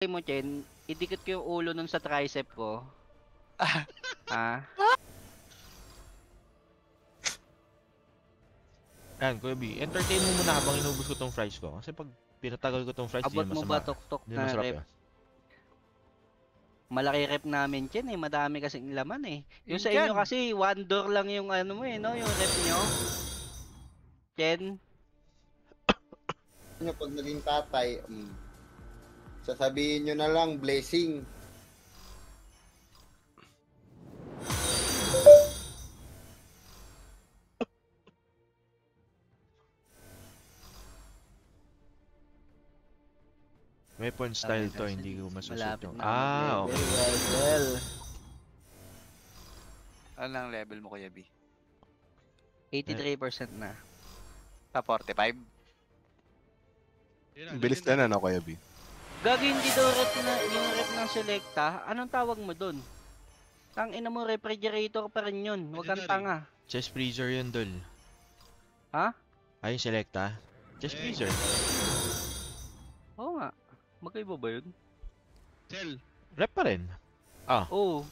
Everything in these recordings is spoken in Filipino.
mo, Chen, idikit ko yung ulo nun sa tricep ko. Ha? Yan, Kuya B. Entertain mo muna habang inubos ko tong fries ko. Kasi pag pinatagal ko tong fries, Abot mo ba tuktok di na masarap rep? yan. Malaki rep namin, Chen, eh. Madami kasing laman, eh. Yung Yun sa inyo dyan. kasi, 1 door lang yung ano mo, eh, no? Yung rep nyo. Chen? Nyo pag naging tatay, sasabihin nyo na lang, blessing. Weapon style to, hindi ko masusot Malapit yung... na okay. mag-level. Ano ang level mo, Kuya B? 83% na. Sa 45? Bilis na ano, Kuya B. Gago, hindi daw rep na, yung rep ng Selecta. Anong tawag mo dun? Tangina mo, refrigerator pa rin yun. Huwag kang tanga. Chest freezer yun, Dol. Ha? Ayun, selecta. Chest freezer. Oo nga. Magkaiba ba yun? Cell. Rep pa rin. Oo.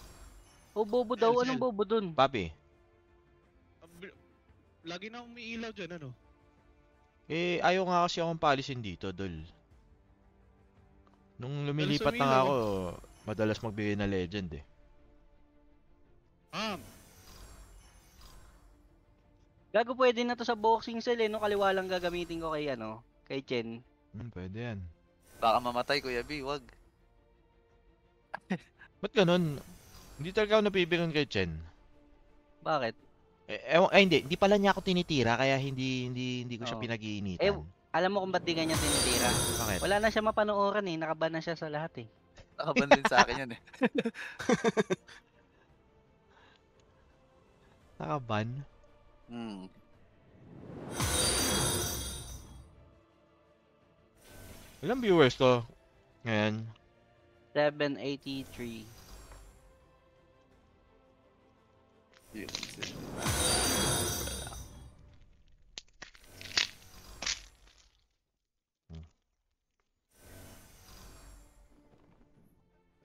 Oh, bobo daw. Sel. Anong bobo dun? Papi. Lagi na umiilaw dyan, ano? Eh, ayaw nga kasi akong palisin dito, Dol. Nung lumilipat na nga sumilaw. ako, madalas magbigay na legend eh. Gago, pwede na to sa boxing cell eh. No? Kaliwa lang gagamitin ko kay ano, kay Chen. Pwede yan. Baka mamatay, Kuya B. Wag. Ba't ganun? Hindi talaga ako napipigan kay Chen. Bakit? Hindi. Hindi pala niya ako tinitira, kaya hindi ko siya Oo. pinag-iinitan. Alam mo kung ba't di ganyan tinitira? Bakit? Wala na siya mapanooran eh. Nakaban na siya sa lahat eh. Nakaban din sa akin yan eh. Nakaban? Ilang viewers ko ngayon? 783. Yun.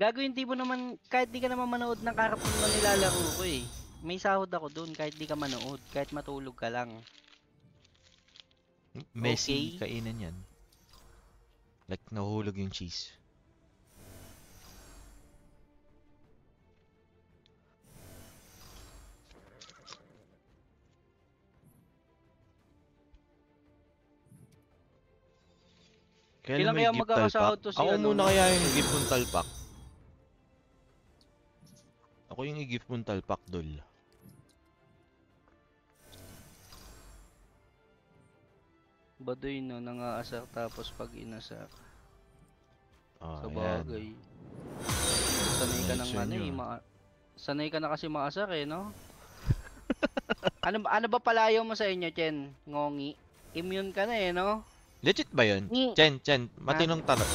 Gago, hindi mo naman, kahit di ka naman manood ng karapon mo nilalaro ko eh. May sahod ako dun kahit di ka manood, kahit matulog ka lang. Messy Okay. kainan yan. Like nahuhulog yung cheese. Kailan may kaya gift magkakasahod talpak? to si Ako ano? muna kaya yung gift mong talpak. Ako yung i-gift mong talpak, Dol. Baduy no, nangaasar tapos pag inasar. Sa Ayan. bagay. Sanay ka ng Nice ano yun eh, yun. sanay ka na kasi maasar eh, no? ano ba palayaw mo sa inyo, Chen? Ngongi. Immune ka na eh, no? Legit ba yun? Ni- Chen, matinong tanong.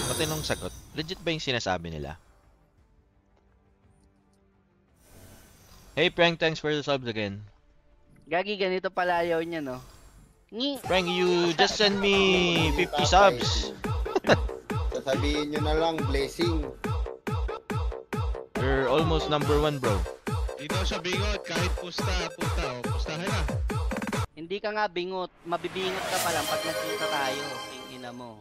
Matinong sagot. Legit ba yung sinasabi nila? Hey, Prank, thanks for the subs again. Gagi, ganito palayaw niya, no? Prank, you just send me 50 subs. Sasabihin nyo na lang, blessing. You're almost number 1, bro. Di daw siya bigot, kahit pusta. Pustahan na. Hindi ka nga bingot. Mabibingot ka pa lang pag nagkita tayo. King ina mo.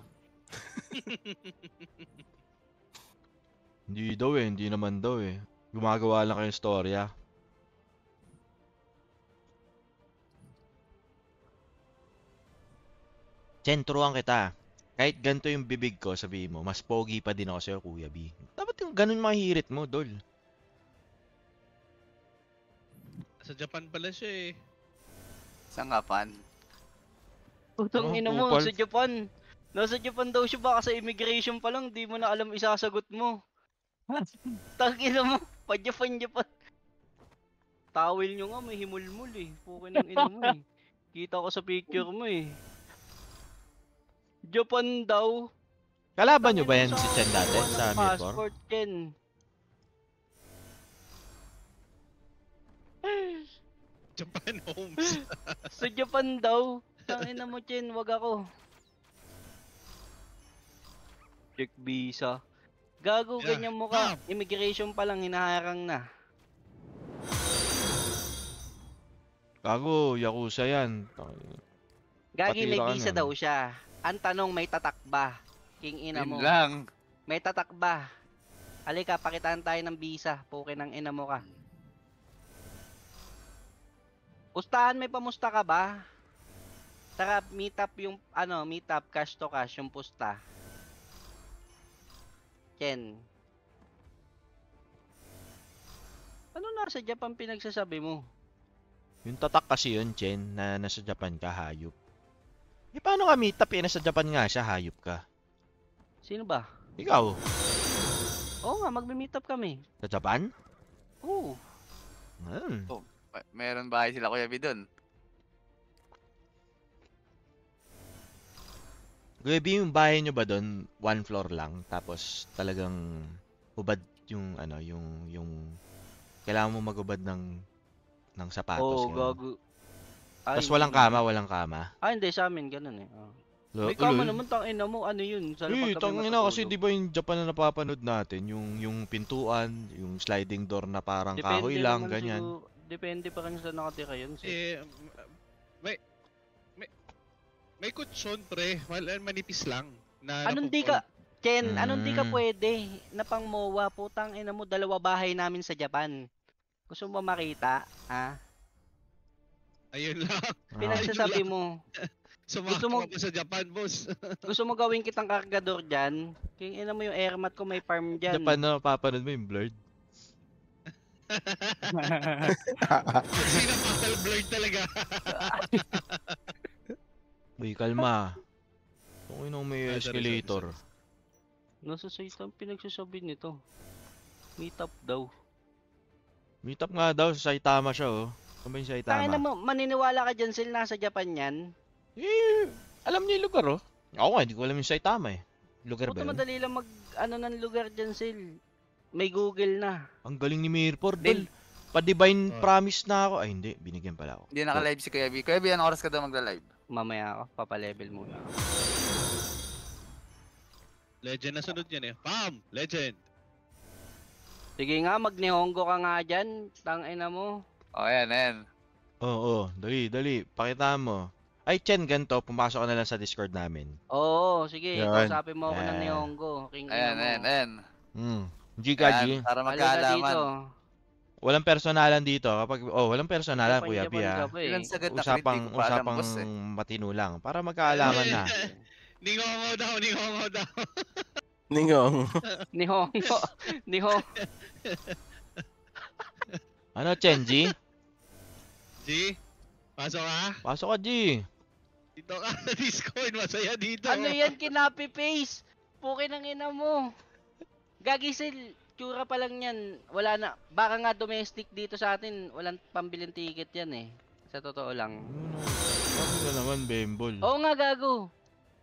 Hindi daw eh, hindi naman daw eh. Gumagawa lang kayong storya. Chen, turuan kita. Kahit ganito yung bibig ko, sabihin mo, mas pogi pa din ako sa'yo, Kuya B. Dapat yung ganun mahihirit mo, Dol. Sa Japan pala siya eh. Saan nga pan? Putong ina mo, kupal. sa Japan. Nasa Japan daw siya, baka sa immigration pa lang, di mo na alam isasagot mo. Tangina mo, pa-Japan. Towel nyo nga, may himulmul eh. Pukin ng ina mo eh. Kita ko sa picture mo eh. Japan daw. Kalaban nyo ba yan Tangina si mo, Chen dati kuha ng sa Mirror? passport, Chen. Japan homes. Sa Japan daw. Tangina mo, Chen, wag ako. Check visa. Gago, Yeah. ganyan mo ka. Immigration pa lang, hinaharang na. Gago, Yakuza yan. Gagi, may Patira ka visa nun. daw siya. Ang tanong, may tatak ba? King ina Yun mo. lang. May tatak ba? Halika, pakitaan tayo ng visa. Pukin ng ina mo ka. Pustahan, may pamusta ka ba? Tara, meet up yung, meet up, cash to cash, yung pusta. Ken. Ano nasa Japan pinagsasabi mo? Yung tatak kasi yun, Chen, na nasa Japan ka, hayop. Eh, paano ka meet up? Eh, nasa Japan nga siya, hayop ka. Sino ba? Ikaw, Oo nga, magme-meet up kami. sa Japan? Oo. Meron bahay sila Kuya B dun. Kuya B, yung bahay nyo ba doon, one floor lang, tapos talagang ubad yung, yung kailangan mo magubad ng sapatos. Oo, ganun. gago. Ay, Tapos walang hindi kama, naman. walang kama. Ah, hindi, sa amin, ganun eh. Oh. Lo- May kama ulo- naman, tangina mo, ano yun? Sana Eh, pag kami tangina kasi matutulog. di ba yung Japan na napapanood natin, yung pintuan, yung sliding door na parang kahoy lang, naman ganyan. siguro- depende pa rin sa nakatira yun. Eh, may, may, may kutsyon, pre. Manipis lang. Na Anong di ka, Ken, anong di ka Mm. pwede na pang MOA, putang ina mo, 2 bahay namin sa Japan. Gusto mo makita, ha? Ayun lang. Ah. Pinagsasabi mo, Sumama Gusto mo- ka pa sa Japan, boss. gusto mo gawin kitang kargador dyan? King ina mo yung airmat ko, may farm dyan. Japan na napapanood mo yung blurred. Sinapakal blurred talaga. Uy, kalma. Kung inong may Ah, sorry, escalator. Nasa site ang pinagsasabi nito. Meet up daw. Meet up nga daw, sa Saitama siya, oh. Ano ba yung Tangina Saitama? mo, maniniwala ka dyan sila nasa Japan yan? Eh, alam niya yung lugar, oh. Ako nga, hindi ko alam yung Saitama, eh. Lugar ba Puta, yun? madali lang ng lugar dyan sil. May Google na. Ang galing ni Mirpor, Ben. dol. Pa-divine Oh. promise na ako. Ay, hindi. Binigyan pala ako. Hindi naka-live si Kuya B. Kuya B, anong oras ka daw magla-live? Mamaya ako, papalevel muna ako. Legend na sunod yan eh. Pam! Legend! Sige nga, magnihongo ka nga dyan. Tangina mo. Ayan. Oo, dali. Pakita mo. Ay, Chen, ganito. Pumasok ka na lang sa Discord namin. Oo, sige. Yan. Kausapin mo ako ng Yan. nihongo. King ina mo. Ayan. Gika, Ayan, G. para Halika magkaalaman. dito. Walang personalan dito. Walang personalan, Japan, Kuya Japan Pia. ka pa eh. Ilan sagad na crit, Usapang, di ko pa alam, usapang boss eh. matino lang. Para magkaalaman na. Ningongo daw! Ningong. Nihongo. Nihongo. Ano, Chen, G? G, pasok ka. Pasok ka, G. Dito ka sa Discord. Masaya dito. Ano yan, kinapi-paste? Pukin ang ina mo. Gagisil. Tsura pa lang yan. Wala na. Baka nga domestic dito sa atin. Walang pambiling ticket yan eh. Sa totoo lang. Ano na naman, Bembol? Oo nga, gago.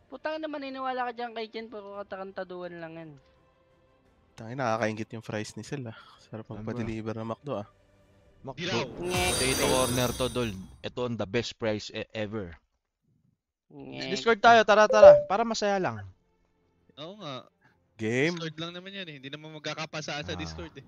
Putang na maniniwala ka dyan kay Chen. Puro katakantaduan lang yan. Tangin, nakakaingit yung fries ni Sel ah. Sarap Ano ba? magpa-deliver ng McDo ah. Dilaw. Potato corner to, dol. Ito on the best price ever. Ngek. Discord tayo, tara. Para masaya lang. Oo nga. Game. Discord lang naman yan eh. Hindi naman magkakapasaan sa Ah. Discord eh.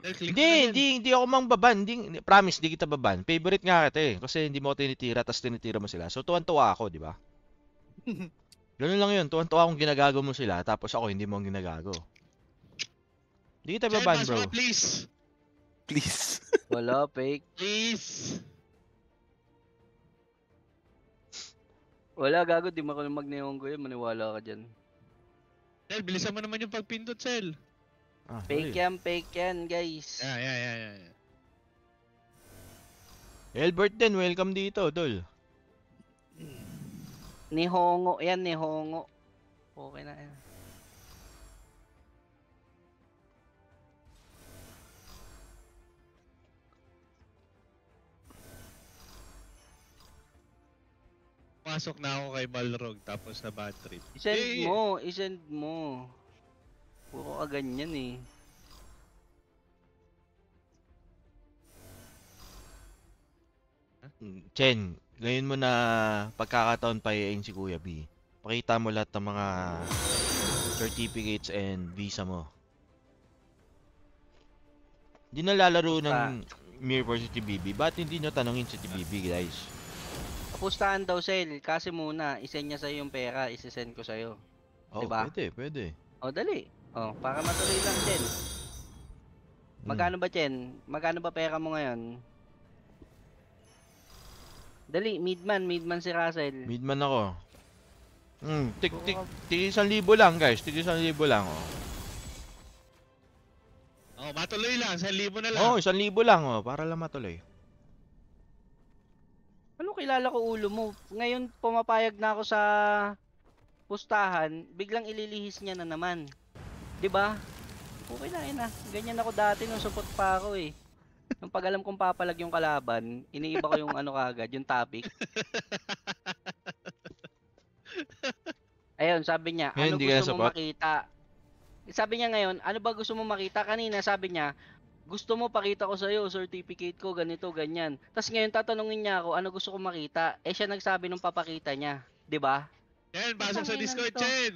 Click mo na yan. Hindi ako mang baban. Promise, di kita baban. Favorite nga kita eh. Kasi hindi mo ako tinitira, tas tinitira mo sila. So, tuwan-tuwa ako, di ba? Ganun lang yun. Tuwan-tuwa akong ginagago mo sila, tapos ako hindi mo ang ginagago. Di kita Chen, baban, pasok bro. ka, please. Please. Wala, fake. Please. Wala, gago. Di mo ako magnihongo yun. Maniwala ka dyan. Sel, bilisan mo naman yung pagpindot, Sel. Ah, Fake sorry. yan, guys. Yeah. Elbert din, welcome dito, dol. Nihongo. Yan, nihongo. Okay na yan. Pasok na ako kay Balrog tapos na bad trip. Isend mo. Puro ka ganyan eh. Chen, ngayon mo na pagkakataon payain si Kuya B. Pakita mo lahat ng mga certificates and visa mo. Hindi na lalaro ng Mirror versus TBB. Ba't hindi nyo tanongin si TBB, guys? Kapustahan daw, Sel. Kasi muna, isend niya sa'yo yung pera, isesend ko sa'yo. Oh, Diba? pwede. O, dali. O, para matuloy lang, Chen. Magkano ba, Chen? Magkano ba pera mo ngayon? Dali, midman si Russell. Midman ako. Tig 1,000 lang, guys. Tig 1,000 lang, oh. Oh, matuloy lang. 1,000 na lang. Oh, 1,000 lang, oh. Para lang matuloy. Ano kilala ko ulo mo? Ngayon pumapayag na ako sa pustahan, biglang ililihis niya na naman. 'Di ba? Okay na yun ah. Ganyan ako dati nung support pa ako eh. Nung pag alam kong papalag yung kalaban, iniiba ko yung ano kagad, yung topic. Ayun, sabi niya, Ngayon, ano hindi ka na gusto mo support? makita? Sabi niya ngayon, ano ba gusto mo makita? Kanina sabi niya, gusto mo pakita ko sa'yo, certificate ko, ganito, ganyan. Tapos ngayon tatanungin niya ako, ano gusto ko makita? Eh siya nagsabi nung papakita niya. 'Di ba? Chen, pasok sa Tangina Discord, nito. Chen.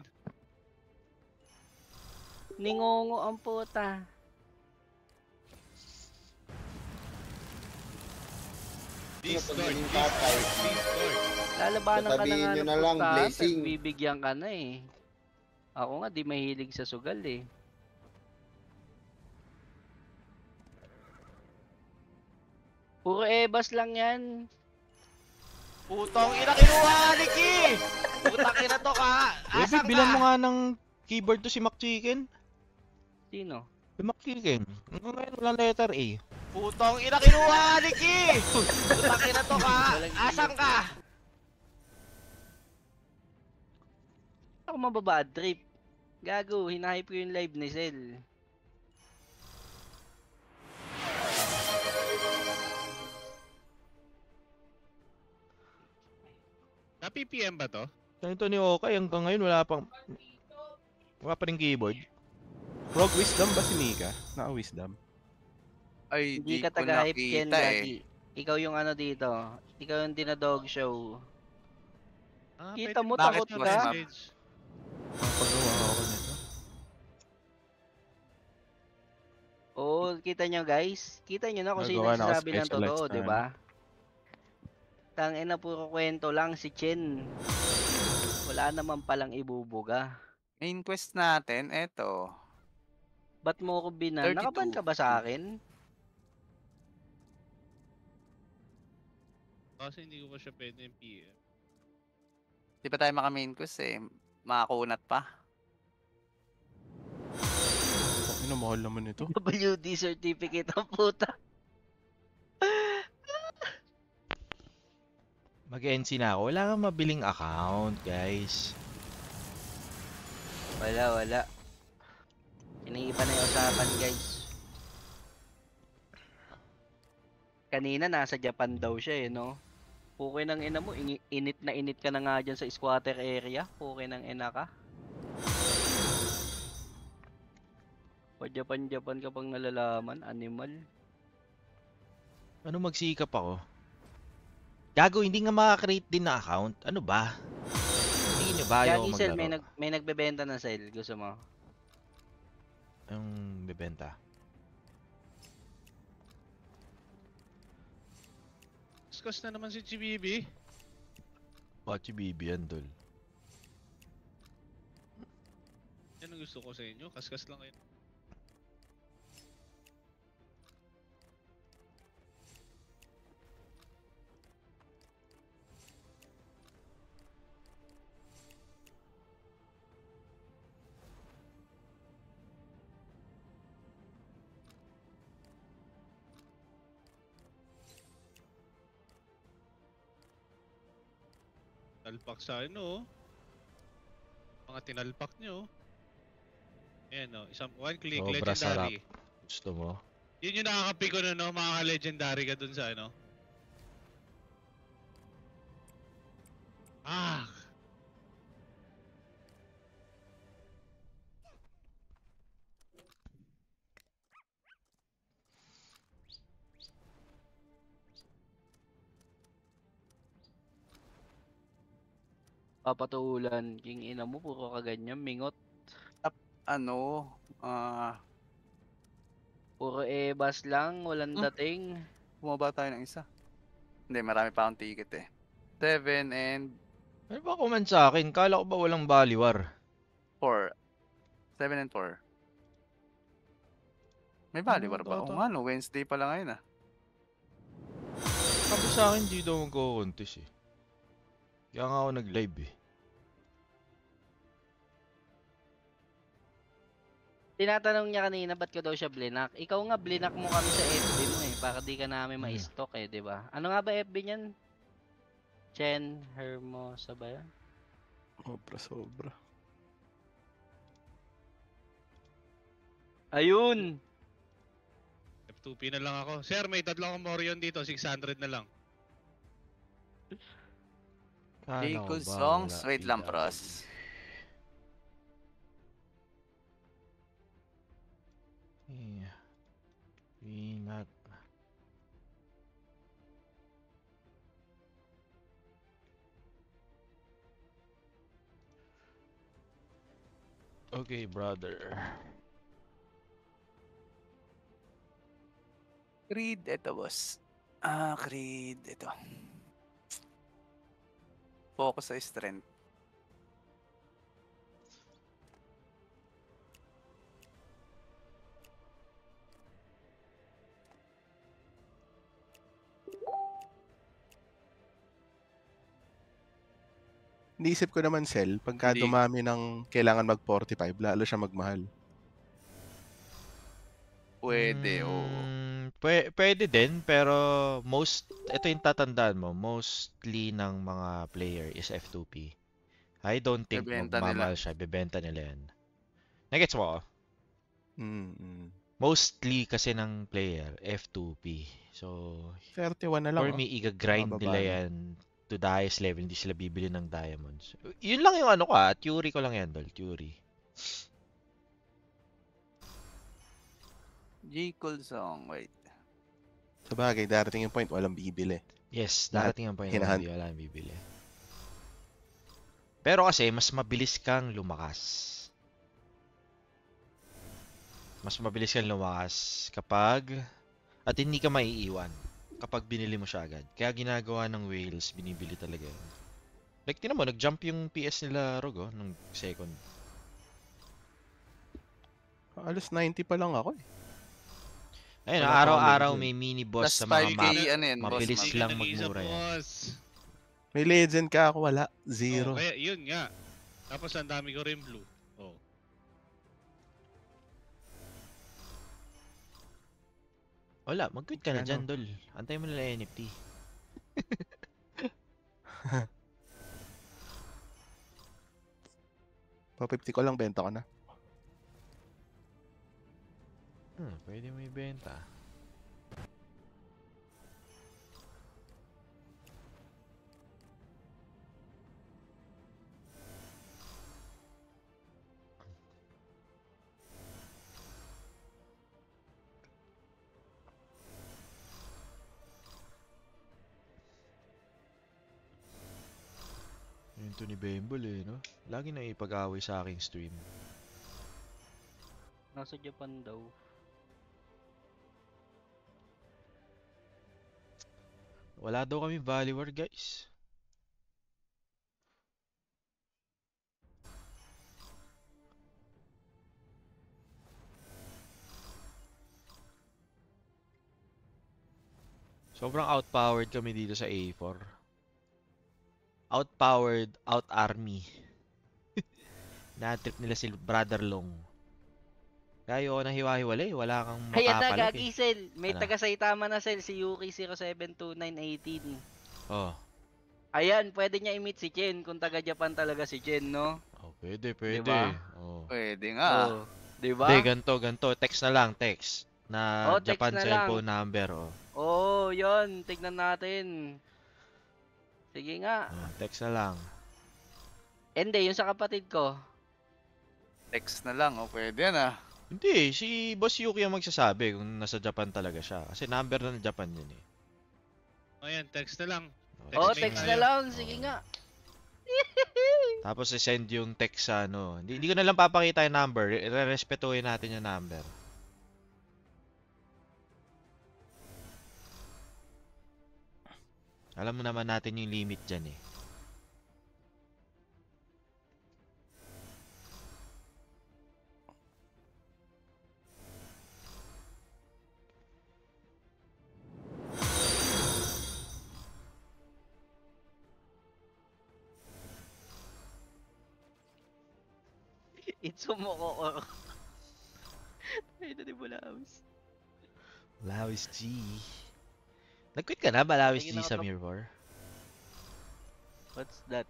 Ningongo ang puta. Discord. Pagdating tatay. Discord. Lalabanan ka na Sasabihin nga nyo ng na lang, pustahan, blessing. tapos bibigyan ka na eh. Ako nga, di mahilig sa sugal eh. Puro ebas lang yan. Putong ina, kinuha ni Ki! Putang ina to ka! Ah, Baby, bilan mo nga ng keyboard to si McChicken. Sino? Si McChicken. Ngayon walang letter A. Putong ina, kinuha ni Ki! Putang ina to ka! Asan ka? Ako mababad trip. Gago, hinahype ko yung live ni Sel. Na-PPM ba to? Ganito ni Okay, hanggang ngayon wala pa rin keyboard. Frog Wisdom ba si Mika? Naka-Wisdom. Ay, Hindi di ka ko taga-hype yan, nakita eh. Gagi. Ikaw yung ano dito. Ikaw yung dinadog show. Ah, Kita pwede mo, ba? takot Bakit ka? message? Napagawa ako nito. Oo, kita nyo guys. Kita nyo na kung sino Nagawa na ako nagsasabi ng specialized totoo, na di ba? Tangina, puro kwento lang si Chen. Wala naman palang ibubuga. Main quest natin, eto. Ba't mo ko binan? 32. Nakaban ka ba sa akin? Kasi hindi ko pa siya pwede yung PM. Di pa tayo maka-main quest eh. Makakunat pa. Ino, mahal naman ito. WD certificate ang puta. Mag-NC na ako. Wala kang mabiling account, guys. Wala. Iniiba na yung usapan guys. Kanina nasa Japan daw siya eh, no? Puke ng ina mo, init na init ka na nga dyan sa squatter area. Puke ng ina ka. Pa-Japan ka pang nalalaman, animal. Ano magsikap ako? Gago, hindi nga makakreate din na account. Ano ba? Tingin nyo ba ayaw Gagi ko Sel, maglaro? may nagbebenta ng sale. Gusto mo? Yung bebenta. Discuss na naman si GBB. Pachi Bibi yan, dol. Yan ang gusto ko sa inyo. Kaskas lang kayo. Talpak sa ano, oh. Mga tinalpak nyo. Ayan o, isang one click, Sobra sarap. legendary. Gusto mo? Yun yung nakakapi ko na no, makaka-legendary ka dun sa ano. Ah! Papatulan. King ina mo, puro ka ganyan, mingot. Ano, Puro ebas lang, walang Hmm. dating. bumaba tayo ng isa. Hindi, marami pa akong ticket eh. 7 and Ano ba comment sa akin? Kala ko ba walang baliwar? 4. 7 and 4. May baliwar ba? Oo nga no, Wednesday pa lang ngayon ah. Sabi sa akin, di daw magko-contest eh. Kaya nga ako nag-live eh. Tinatanong niya kanina, ba't ko daw siya blinak? Ikaw nga, blinak mo kami sa FB mo eh, para di ka namin ma-stalk eh, di ba? Ano nga ba FB niyan? Chen Hermosa ba yan? Sobra. Ayun! F2P na lang ako. Sir, may 3 akong Morion dito. 600 na lang. Kala ko Jaycool ba Songs. wala Wait lang, PW? pros. Yeah. Peanut. Okay, brother. Creed, ito boss. Creed, ito. Focus sa strength. Iniisip ko naman, Sel, pagka Hindi. dumami ng kailangan mag-45, lalo siya magmahal. Pwede, oo. Pwede din, pero ito yung tatandaan mo, mostly ng mga player is F2P. I don't think Bebenta magmamahal siya, bebenta nila yan. Nagets mo ako? Mostly kasi ng player, F2P. So, 31 na lang, for oh. me, iga-grind Mababa nila na. yan to the highest level, hindi sila bibili ng diamonds. Yun lang yung ano ko theory ko lang yan, Dol, theory. Jaycool Song, wait. Sa bagay, darating yung point, walang bibili. Yes, Lahat darating ang point na hinahan. hindi wala nang bibili. Pero kasi, mas mabilis kang lumakas. Mas mabilis kang lumakas kapag, at hindi ka maiiwan kapag binili mo siya agad. Kaya ginagawa ng whales, binibili talaga yun. Like, tinan mo, nag-jump yung PS nila, Rog, nung second. Alos 90 pa lang ako eh. Ayun, Wala pa araw-araw akong may mini boss Plus sa mga 5K, map. ano yan, boss. Mabilis map. lang Nag-iisa, magmura yan. boss. May legend ka ako, wala. Oh, Zero. kaya yun nga. Tapos ang dami ko rin blue. Oh. Wala, mag-quit ka na Ano? dyan, Dol. Antay mo nila NFT. Pa 50 ko lang, benta ko na. Pwede mo ibenta. Yun to ni Bembol no? Lagi na ipag-away sa aking stream. Nasa Japan daw. Wala daw kami Valiwar, guys. Sobrang outpowered kami dito sa A4. Outpowered, out army. Na-trip nila si Brother Long. Kaya ayoko na hiwa-hiwalay, wala kang Ayan na, mapapalok Gagi Sel. May Ano? taga Saitama na Sel, si Yuki 072918. Oh. Ayan, pwede niya i-meet si Chen kung taga Japan talaga si Chen, no? Oh, pwede, pwede. Diba? Oh. Pwede nga. Oh, 'di ba? Hindi, ganto. Text na lang, text. Na Oh, text Japan na cellphone number, oh. Oh, 'yon, tignan natin. Sige nga. Text na lang. Hindi, yung sa kapatid ko. Text na lang, oh, pwede yan ah. Hindi, si Boss Yuki ang magsasabi kung nasa Japan talaga siya. Kasi number na ng Japan yun eh. Ayan, text na lang. Oh, Text text na na tayo. lang, sige nga. Tapos i-send yung text sa ano. Hindi ko na lang papakita yung number. Re-respetuhin natin yung number. Alam mo naman natin yung limit dyan eh. Itsumoko. Ay, na di Balawis. Balawis G. Nag-quit ka na, Balawis G Sige, sa nakatrap. Mirror? What's that?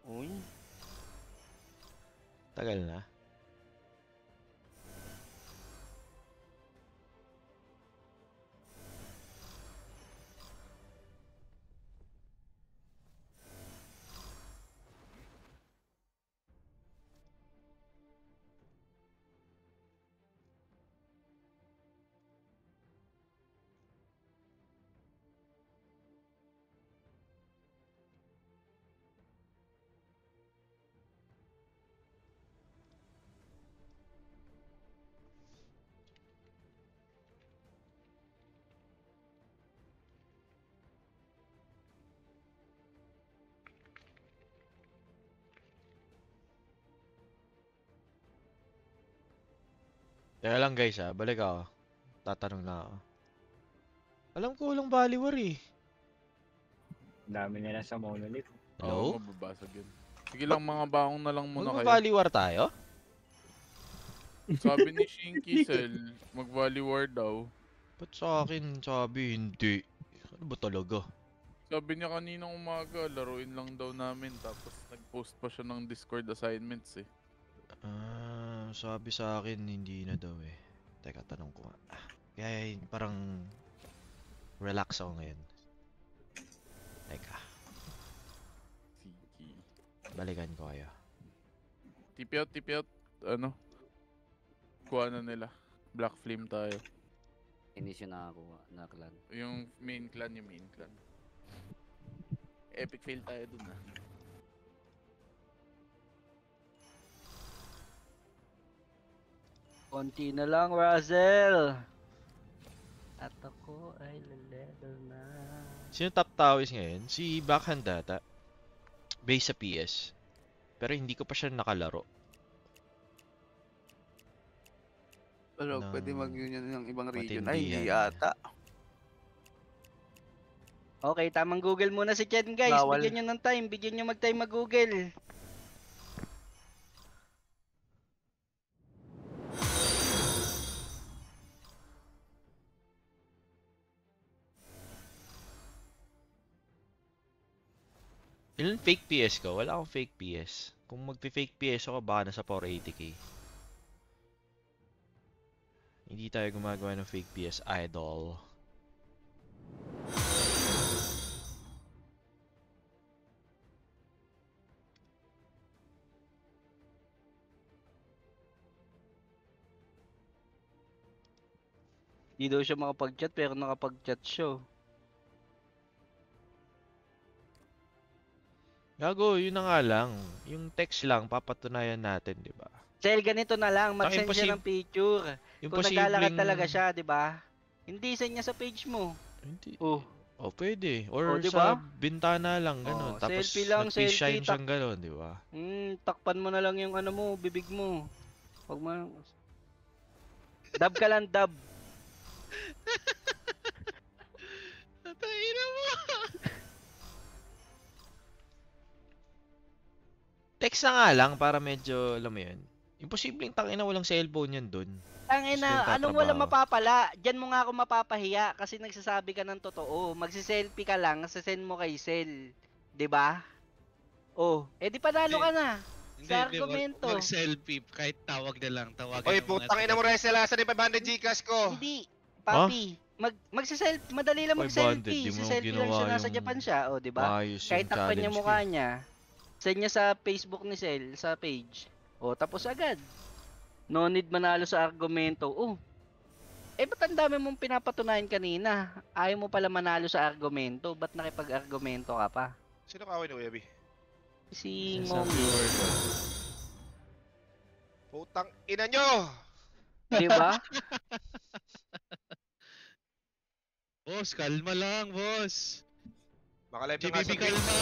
Uy. Tagal na. Teka lang guys balik ako. Tatanong na ako. Alam ko walang Baliwar eh. Dami nila sa monolith. Hello? Oo, mababasag yun. Sige lang, mga baong na lang muna kayo. Mag-Baliwar tayo? Sabi ni Shinky Cell, mag-Valley daw. Ba't sa akin sabi hindi? Ano ba talaga? Sabi niya kaninang umaga, laruin lang daw namin. Tapos nag-post pa siya ng Discord assignments eh. Sabi sa akin hindi na daw eh. Teka, tanong ko nga. Kaya parang relax ako ngayon. Teka, Sige. balikan ko kayo. TP out. Ano? Kuha na nila. Black Flame tayo. Hindi siya nakakuha na clan. Yung main clan. Epic fail tayo dun ah. Konti na lang, Razel. At ako ay level na. Sino top towers ngayon? Si Backhand data. Base sa PS. Pero hindi ko pa siya nakalaro. Pero Ng pwede mag-union ng ibang region. Ay, matindihan. hindi ata. Okay, tamang Google muna si Chen guys. Bawal. Bigyan nyo ng time. Bigyan nyo mag-time mag-Google. Ilan fake PS ko? Wala akong fake PS. Kung magpi-fake PS ako, baka nasa 480k. Hindi tayo gumagawa ng fake PS idol. Di daw siya makapag-chat pero nakapag-chat siya. Gago, yun na nga lang. Yung text lang, papatunayan natin, di ba? Sel, ganito na lang. Mag-send siya ng picture. Yung Kung naglalakad talaga siya, di ba? Hindi send niya sa page mo. Hindi. Oh, O, pwede. Or O, di sa ba? bintana lang, gano'n. Oh, Tapos, selfie lang, nag-fish selfie, shine siyang gano'n, di ba? takpan mo na lang yung ano mo, bibig mo. Wag mo. Dab ka lang, dab. Natahina mo! Text na nga lang para medyo, alam mo yun. Imposibleng tangina walang cellphone yan dun. Tangina, Gusto anong nagtatrabaho. wala mapapala? Diyan mo nga ako mapapahiya kasi nagsasabi ka ng totoo. Magsi-selfie ka lang, sasend mo kay Sel. 'Di ba? Oh, edi panalo ka na. Sa argumento. Mag-selfie, kahit tawag na lang. Tawagan Oy, ng mga putang ina mo, Resel, asan yung 500 Gcash ko? Hindi, papi. Magsi-selfie, madali lang 500, mag-selfie. di mo Si-selfie lang ginawa siya, nasa yung Japan siya, oh, 'di ba? Ayos Kahit yung takpan niya challenge mukha ko. niya, send niya sa Facebook ni Sel, sa page. Oh, tapos agad. No need manalo sa argumento. Oh. Eh, ba't ang dami mong pinapatunayan kanina? Ayaw mo pala manalo sa argumento. Ba't nakipag-argumento ka pa? Sino kaaway ni Kuya B? Si Sa Mommy. Putang ina nyo! Di ba? Boss, kalma lang, boss. Makalive na nga GBB sa kalma.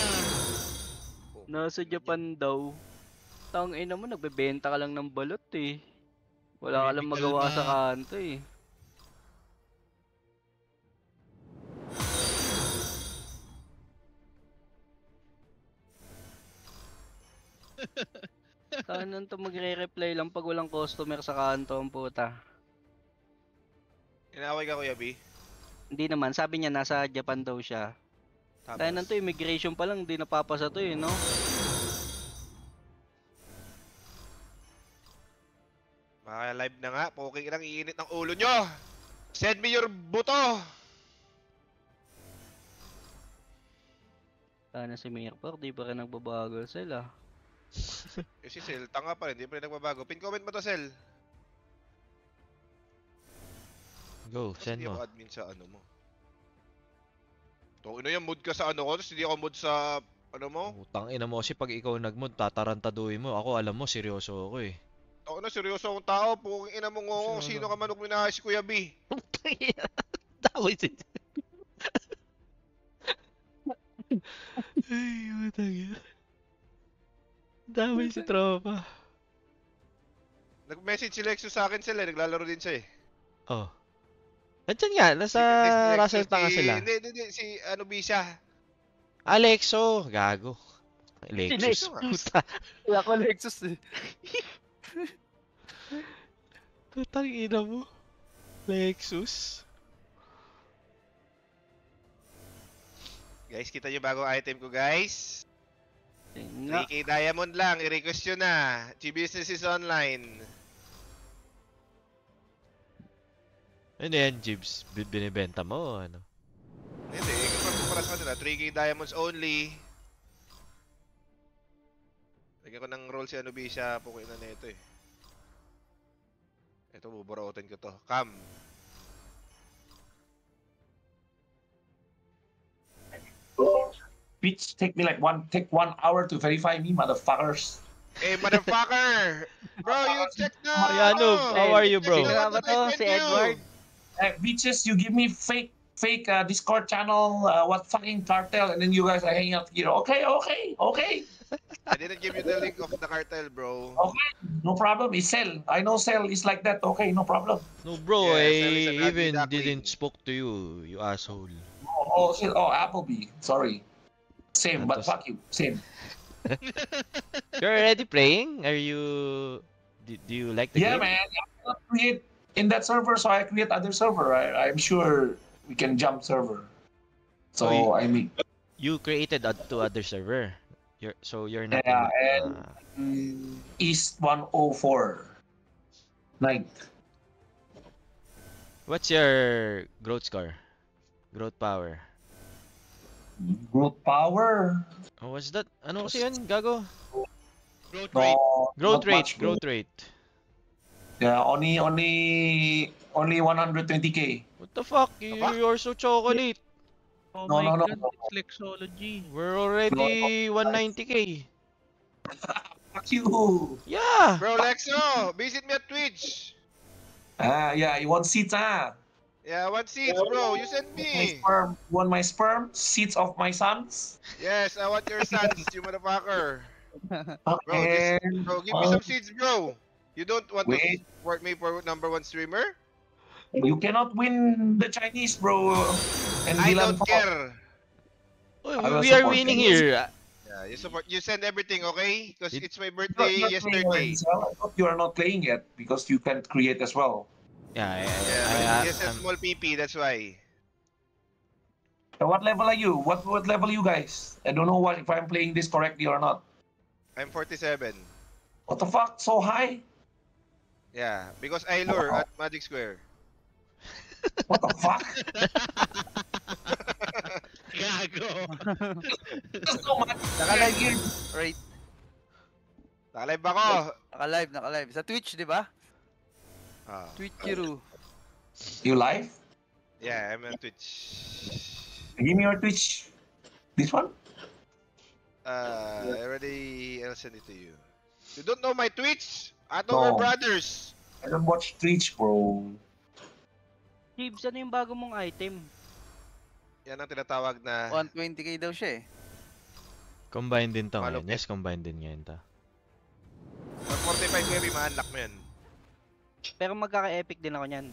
Nasa Japan daw. Tang ina mo, nagbebenta ka lang ng balot eh. Wala ka lang Bibig magawa kalma. sa kanto eh. Saan to magre-reply lang pag walang customer sa kanto ang puta. Inaaway ka Kuya B? Hindi naman, sabi niya nasa Japan daw siya. Tapos, Tayo to immigration pa lang, hindi napapasa to eh, no? Maka-live na nga. Poking lang iinit ng ulo nyo. Send me your buto. Sana si Mirpor, di pa rin nagbabagal sila. Eh si Sel, tanga pa rin. Hindi pa rin nagbabago. Pin comment mo to, Sel. Go, Kasi send hindi mo. ako admin sa ano mo. Ito, yung mood ka sa ano ko, tapos hindi ako mood sa ano mo. Utang ina mo kasi pag ikaw nag-mod, tatarantaduhin mo. Ako alam mo, seryoso ako eh. Ako na, seryoso akong tao. Puking ina mo ngong. Seryoso. Sino ka manok minahay si Kuya B? Tawid si... Ay, utang ina. Damay si tropa. Nag-message si Lexus sa akin sila. Naglalaro din siya eh. Oh. Nandiyan nga, nasa Si Lexus, Russell tanga sila. Hindi. Si ano B siya. Alexo, gago. Lexus. Lexus. Puta. Wala ko Lexus eh. Putang ina mo. Lexus. Guys, kita yung bagong item ko guys. Nga. 3K Diamond lang. I-request yun na. G-Business is online. Ano yan, Jibs? Binibenta mo o ano? Hindi, para sa kanila, 3K Diamonds only. Lagyan ko ng roll si Anubisha, pukuin na nito eh. Ito, buburotin ko to. Cam. Bitch, take 1 hour to verify me, motherfuckers. Eh, motherfucker! Bro, you check na! Mariano, how are you, bro? Check na Sino ba to? Si Edward? Bitches, you give me fake Discord channel, what fucking cartel, and then you guys are hanging out here. Okay. I didn't give you the link of the cartel, bro. No problem. It's Cell. I know Cell is like that. Okay, no problem. No, bro, Yeah, I Sel is an even ugly didn't duckling. spoke to you asshole. Applebee. Sorry. Same, but Santos. fuck you. Same. You're already playing? Are you... Do you like the Yeah, game? man. I cannot create in that server, so I create other server. I'm sure we can jump server. So, Oh, I mean, You created to other server. You're not Yeah, in and- East 104. Night. what's your growth score? Growth power. Growth power. Oh, what's that? Ano kasi yan? Gago? Growth No, rate. Growth not rate, much growth rate. Yeah, only 120k. What the fuck? Aba? You're so chocolate. Oh No, my no, god, no. it's Lexology. We're already 190k. Fuck you. Yeah! Bro, Lexo, visit me at Twitch. Yeah, you want seats, Yeah, what seats, bro? You send My me. sperm. You want my sperm? Seats of my sons? Yes, I want your sons, you motherfucker. Okay. Bro, give me some seats, bro. You don't want to Wait. support me for #1 streamer? You cannot win the Chinese, bro. And I Dylan don't Fo- care. I will We are support winning you. here. Yeah, you support. You send everything, okay? Because It- it's my You are birthday not playing yesterday. Renzel. I thought you are not playing yet because you can create as well. Yeah, Yeah, he has a small PP, that's why. So what level are you? What level are you guys? I don't know if I'm playing this correctly or not. I'm 47. What the fuck? So high? Yeah, because I lure at Magic Square. What the fuck? Gago. There's so much. Naka-live yun. Right. Nakalive ako. Naka-live. Sa Twitch, di ba? Ah. Twitch Kiru. You live? Yeah, I'm on Twitch. Give me your Twitch. This one? I already I'll send it to you. You don't know my Twitch? I thought we're No. brothers. I don't watch Twitch, bro. Gibbs, ano yung bago mong item? Yan ang tinatawag na 120k daw siya eh. Combine din to Malupit. ngayon. Yes, combine din ngayon to. 45 carry, ma-unlock mo yan. Pero magkaka-epic din ako niyan.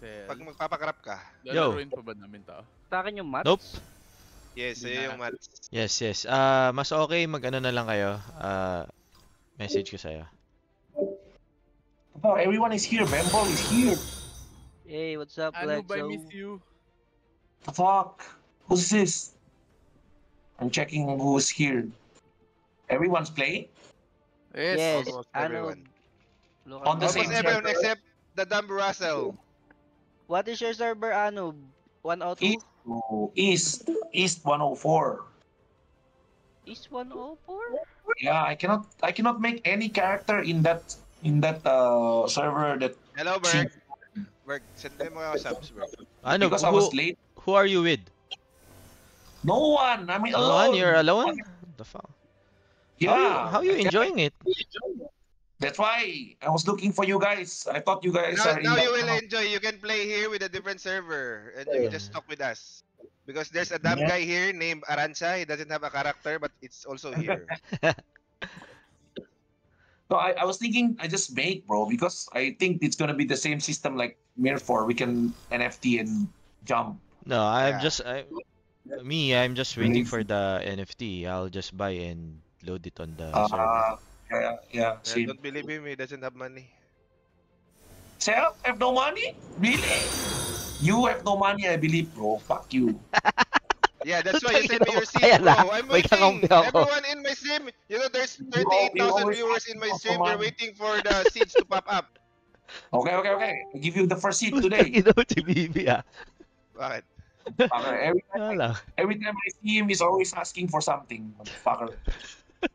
Sel. Pag magpapakrap ka. Lalaruin pa ba namin to? Sa akin yung mats. Nope. Yes, Hindi yun na. yung mats. Yes, yes. Mas okay mag-ano na lang kayo. Message ko sa'yo. Oh, everyone is here. Bembol is here. Hey, what's up, Ano ba, Lexo? miss you? The fuck? Who's this? I'm checking who's here. Everyone's playing? Yes, Almost ano? everyone. Look On the at- same Almost everyone server? except the dumb Russell. What is your server, ano? 102? East 104. Is 104? Yeah, I cannot make any character in that server that Hello, Berg. Berg, send mo mga subs, Berg. Ano, because I was late. who are you with? No one. I mean, Alone? alone. You're alone? The fuck? Yeah. How you enjoying it? That's why I was looking for you guys. I thought you guys Now, are in now that you will kind of- enjoy. You can play here with a different server, and you can just talk with us. Because there's a dumb Yeah. guy here named Arancha. He doesn't have a character, but it's also here. No, I was thinking I just make, bro, because I think it's gonna be the same system like Mir 4. We can NFT and jump. No, I'm Yeah. just I'm just waiting for the NFT. I'll just buy and load it on the server. Yeah. Yeah, See, don't believe him. He doesn't have money. Self have no money? Really? You have no money, I believe, bro. Fuck you. Yeah, that's why you send me your seed, Ayan bro. na, I'm may waiting. kakampi ako. Everyone in my stream, you know, there's 38,000 always viewers ask in my for stream. They're money. waiting for the seeds to pop up. Okay. I give you the first seat today. Ino si Bibi ah. Bakit? Fucker. Wala. Every time I see him, he's always asking for something. Motherfucker.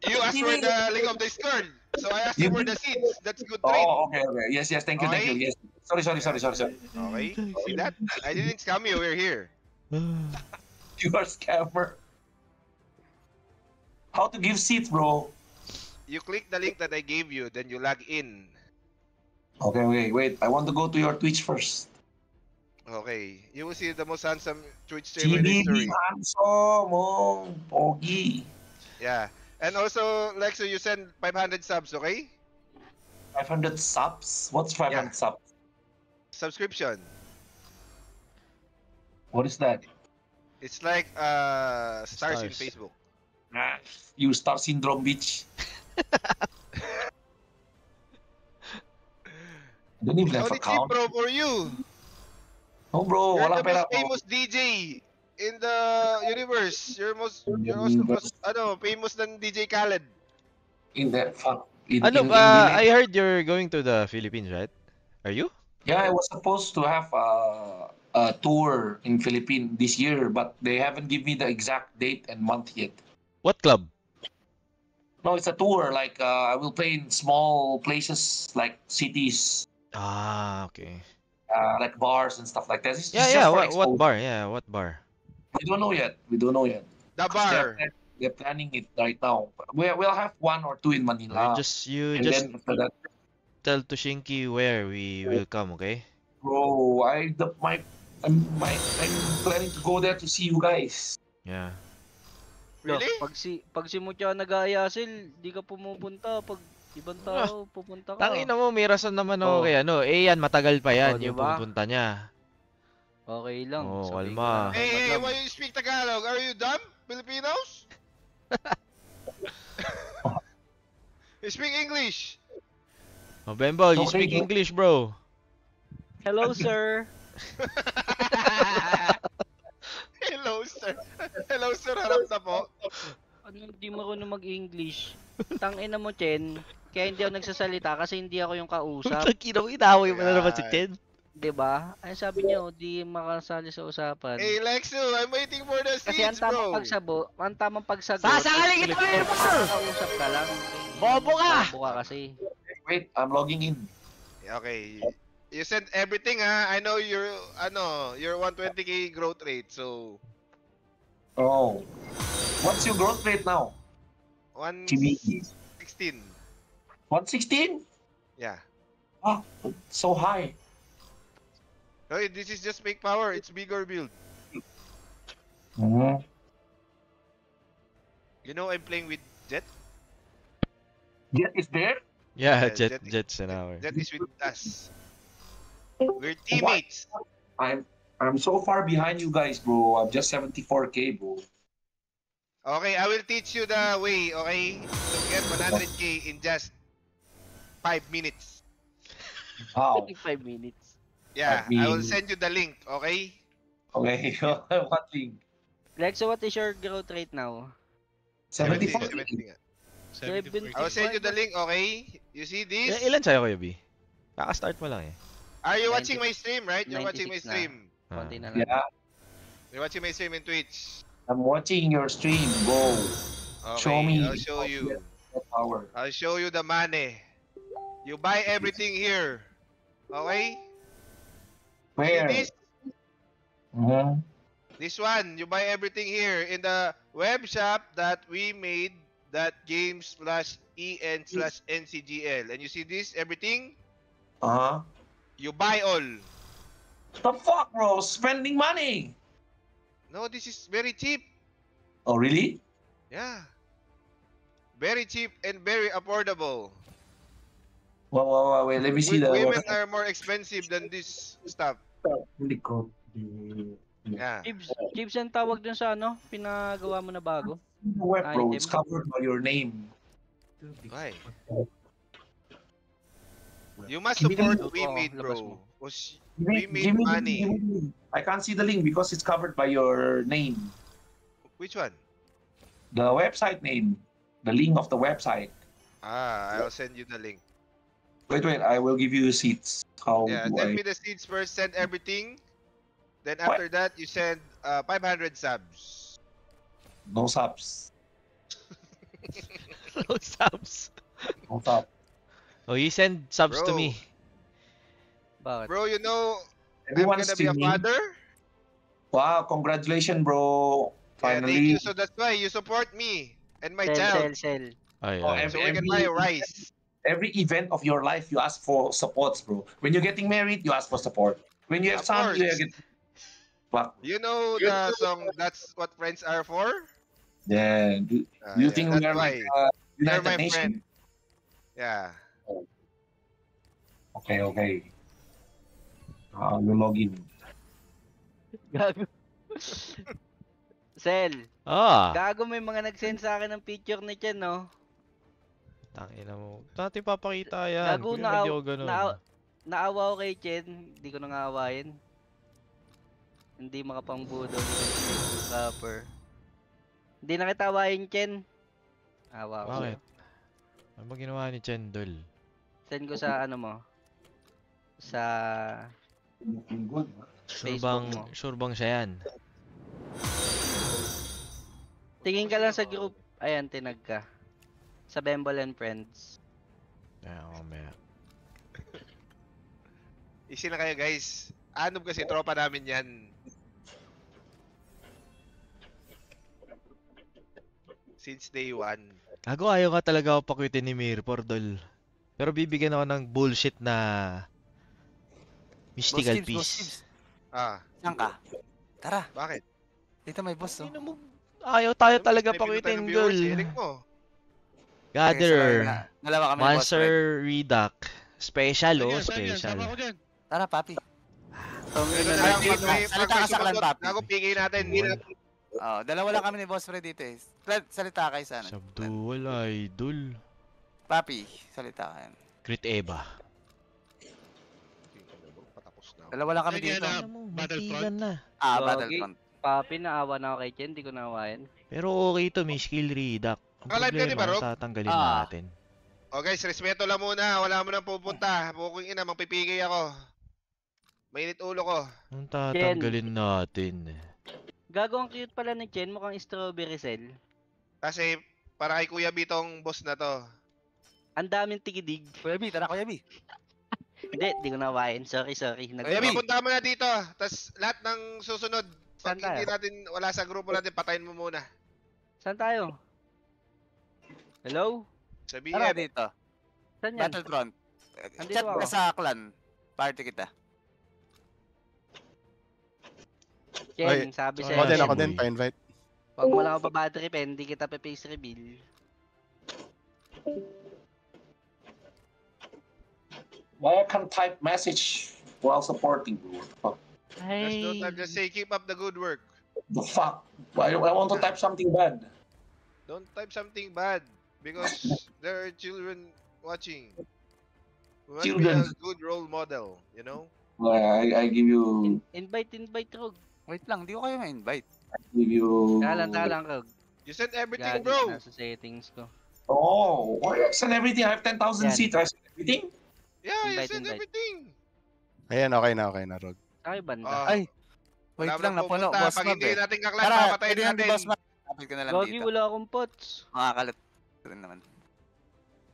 You asked for the link of Discord, so I asked you for the seeds. That's good trade. Oh, okay. Yes. Thank you. Okay. Yes. Sorry. Okay, see that? I didn't scam you. We're here. You are scammer. How to give seats, bro? You click the link that I gave you, then you log in. Okay. Wait. I want to go to your Twitch first. Okay, you will see the most handsome Twitch streamer in history. CBB handsome, oh, pogi. Yeah, and also Lexo, you send 500 subs, okay? 500 subs? What's 500 Yeah. subs? Subscription. What is that? It's like stars in Stars. Facebook. Ah, you star syndrome, bitch. I don't even It's have only cheap, account. bro, for you. No, bro. You're Walang the pera most ko. famous DJ in the universe. You're also most famous than DJ Khaled. In the fuck. In Ano the ba? net. I heard you're going to the Philippines, right? Are you? Yeah, I was supposed to have a tour in Philippines this year, but they haven't given me the exact date and month yet. What club? No, it's a tour. Like I will play in small places, like cities, Ah, okay. like bars and stuff like that. It's Yeah, just yeah. for What exposure. bar? Yeah, what bar? We don't know yet. The bar. They're planning it right now. We'll have 1 or 2 in Manila. You and just then after that, tell to Shinky where we will come, okay? bro, I'm planning to go there to see you guys. Yeah. Really? Pag si Mucha nag-aayasil, di ka pumupunta. Pag ibang tao, pupunta ka. Tangina mo, may rason naman ako Oh. kay ano. Eh yan, matagal pa yan Oh, yung diba? pupunta niya. Okay lang. Oh, sabihin kalma. ko lang, Hey, madam. why you speak Tagalog? Are you dumb, Filipinos? You speak English. Oh, Bembo, you Okay, speak bro. English, bro. Hello, sir. Hello, sir. Hello, sir. Harap na po. Ano, hindi marunong mag-English. Tangina mo, Chen. Kaya hindi ako nagsasalita kasi hindi ako yung kausap. Tagkina mo, inaway mo na naman si Yan. Chen. 'Di ba? Ay sabi niya, di makasali sa usapan. Hey, Lexo, I'm waiting for the Kasi ang seeds, tamang bro. pagsagot. Sasangalin kita, Bembo! Kausap ka lang. Bobo ka! Bobo ka kasi. Wait, I'm logging in. Okay. You send everything ha. I know your 120k growth rate. So Oh. What's your growth rate now? 116. 116? Yeah. Ah, so high. Okay, this is just fake power. It's bigger build. Mhm. You know I'm playing with Jet. Jet is there? Yeah, Yeah, Jet's an hour. Jet is with us. We're teammates. I'm so far behind you guys, bro. I'm just 74k, bro. Okay, I will teach you the way, okay? To get 100k in just 5 minutes. Wow. 5 minutes. Yeah, I I will mean- send you the link, okay? Okay. What thing? Lexo, what is your growth rate now? 70, 74? 70 nga. 74K. I will send you the link, okay? You see this? Ilan sa'yo, Kuya B? Kaka-start mo lang eh. Are you 90 watching my stream, right? You're watching my 96 na. stream. Konti na lang. Yeah, You're watching my stream in Twitch. I'm watching your stream, bro. Okay, Show me. I'll show you. Power. I'll show you the money. You buy everything here. Okay? See Where? this? Mhm. This one, you buy everything here in the web shop that we made .games/en/ncgl. And you see this, everything? Uh-huh. You buy all. The fuck, bro? Spending money. No, this is very cheap. Oh, really? Yeah. Very cheap and very affordable. Wait. Let me see the Women are more expensive than this stuff. website. Yeah. Gibbs ang tawag dun sa ano? Pinagawa mo na bago? The web, bro. Item. It's covered by your name. Why? You must Give me the support link. we Oo, made, labas bro. mo. 'Cause Give we made me the money. link, give me the link. I can't see the link because it's covered by your name. Which one? The website name. The link of the website. I'll send you the link. Wait. I will give you seats. How Yeah, do send I? me the seeds first, send everything. Then What? after that, you send 500 subs. No subs. No subs. No subs. Oh, you send subs to Bro. me. Bakit? Bro, you know, Everyone's I'm gonna be a streaming. father. Wow, congratulations, bro. Yeah, thank Finally. you. So that's why you support me and my Sell, child. sell. Ay, Oh, ay. So we can buy rice. Every event of your life, you ask for supports, bro. When you're getting married, you ask for support. When you have Of son, you course. get. What? You know the song, That's What Friends Are For? Yeah. Do you think we that's are why. like You're United my Nations? friend. Yeah. Okay. You log in. Gago. Sel, Ah! gago may mga nag-send sa akin ng picture ni Chen, no? Tangina mo. Dati papakita yan. Gago, Kuya, hindi ako ganun. naawa ko kay Chen, hindi ko nang aawayin. Hindi makapangbudol yung rapper. Hindi na kita awayin, Chen. Awa ko. Bakit? Ano ba ginawa ni Chendol? Send ko sa ano mo. Sa Sure Facebook bang, mo. sure bang siya yan? Tingin ka lang sa group. Ayan, tinag ka. Sa Bembol and Friends. Kaya mamaya. Easy na kayo, guys. Anob kasi tropa namin yan. Since day one. Gago, ayaw nga talaga ako pakwitin ni Mirpor, dol. Pero bibigyan ako ng bullshit na mystical piece. Saan ka? Tara, Bakit? dito may boss, oh. Sino mo? Ayaw tayo talaga May pinuntahan pakwitin, ng viewers, dol. hilig mo. Gather. Dalawa kami ni boss, Monster Fred. Reduc. Special, Saan oh. yan? Saan yan? Special. Sama ko dyan. Tara, papi. Ito na lang, Salita ka sa clan, papi. Ako, pigay natin. Oh, dalawa lang kami ni boss Fred dito, eh. Fred, salita kayo sana. Sabdual, idol. Papi, salita kayo. Crit Eva. Patapos na ako. Dalawa lang kami Yan, yan, dito. ah. Ano mo, Battlefront? matigan na. Gogi. Battlefront. Papi, naawa na ako kay Chen, hindi ko naawain. Pero okay to, may skill reduct. Ang Alive ka, di ba, problema, Rob? tatanggalin Ah. natin. O guys, respeto lang muna. Wala mo nang pupunta. Buking ina, magpipigay ako. Mainit ulo ko. Ang tatanggalin natin. Gago, ang cute pala ni Chen, mukhang strawberry cell. Kasi, para kay Kuya B tong boss na to. Ang daming tigidig. Kuya B, tara Kuya B. Hindi ko nawain. Sorry. Kaya papunta mo na dito. Tapos lahat ng susunod, pag Saan tayo? hindi natin, wala sa grupo natin, patayin mo muna. Saan tayo? Hello? Sa Tara BM. dito. Saan yan? Battlefront. Andito Chat ako. ka sa clan. Party kita. Ken, sabi so sa Ako din, ako Boy. din, pa-invite. Huwag mo lang ako babattery pen, hindi kita pa-face reveal. Why I can't type message while supporting, bro? What the fuck? Just don't type, just say keep up the good work. The fuck? I want to type something bad. Don't type something bad because there are children watching. We must be Children. a good role model, you know? I give you, Invite, Rog. Wait lang, di ko kayo ma-invite. give you. Talang, Rog. You sent everything, Gagi, bro. nasa settings ko. Oh, why I send everything? I have 10,000 Yan. seats. I send everything. Yeah, you Invite, sent invite. everything. Ayan, okay na, Rog. Ay, banda. Ah, Ay, wait wala lang, mo napuno. pupunta. Boss Pag Mab hindi eh. natin kaklan, Tara, papatayin pwede lang di natin. Boss Mab. Kapit ka na lang Gagi, dito. wala akong pots. Makakalat rin naman.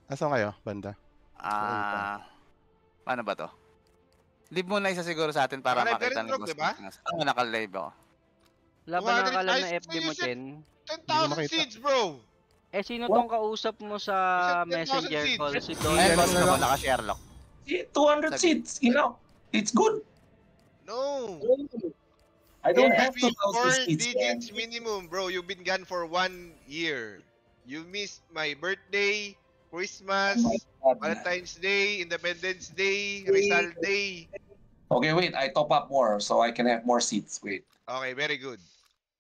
Asan kayo, banda? Paano ba to? Leave mo na isa siguro sa atin para Nakalive ka makita rin, ni Rob, Boss diba? Mab. Oo, nakalive ako. Wala ba 200 nakakalam na eyes, FB you mo, said- Ken? 10,000 makita. seeds, bro. Eh, sino tong kausap mo sa Isang 10,000 messenger seeds. call? Si Ayun, Don. Boss Mab, naka-Sherlock. 200 seats, you know. It's good. No. I It don't must have be 2,000 4 seats, man. digits minimum, bro. You've been gone for 1 year. You missed my birthday, Christmas, God, man. Valentine's Day, Independence Day, Rizal Day. Okay, wait. I top up more so I can have more seats. Wait. Okay, very good.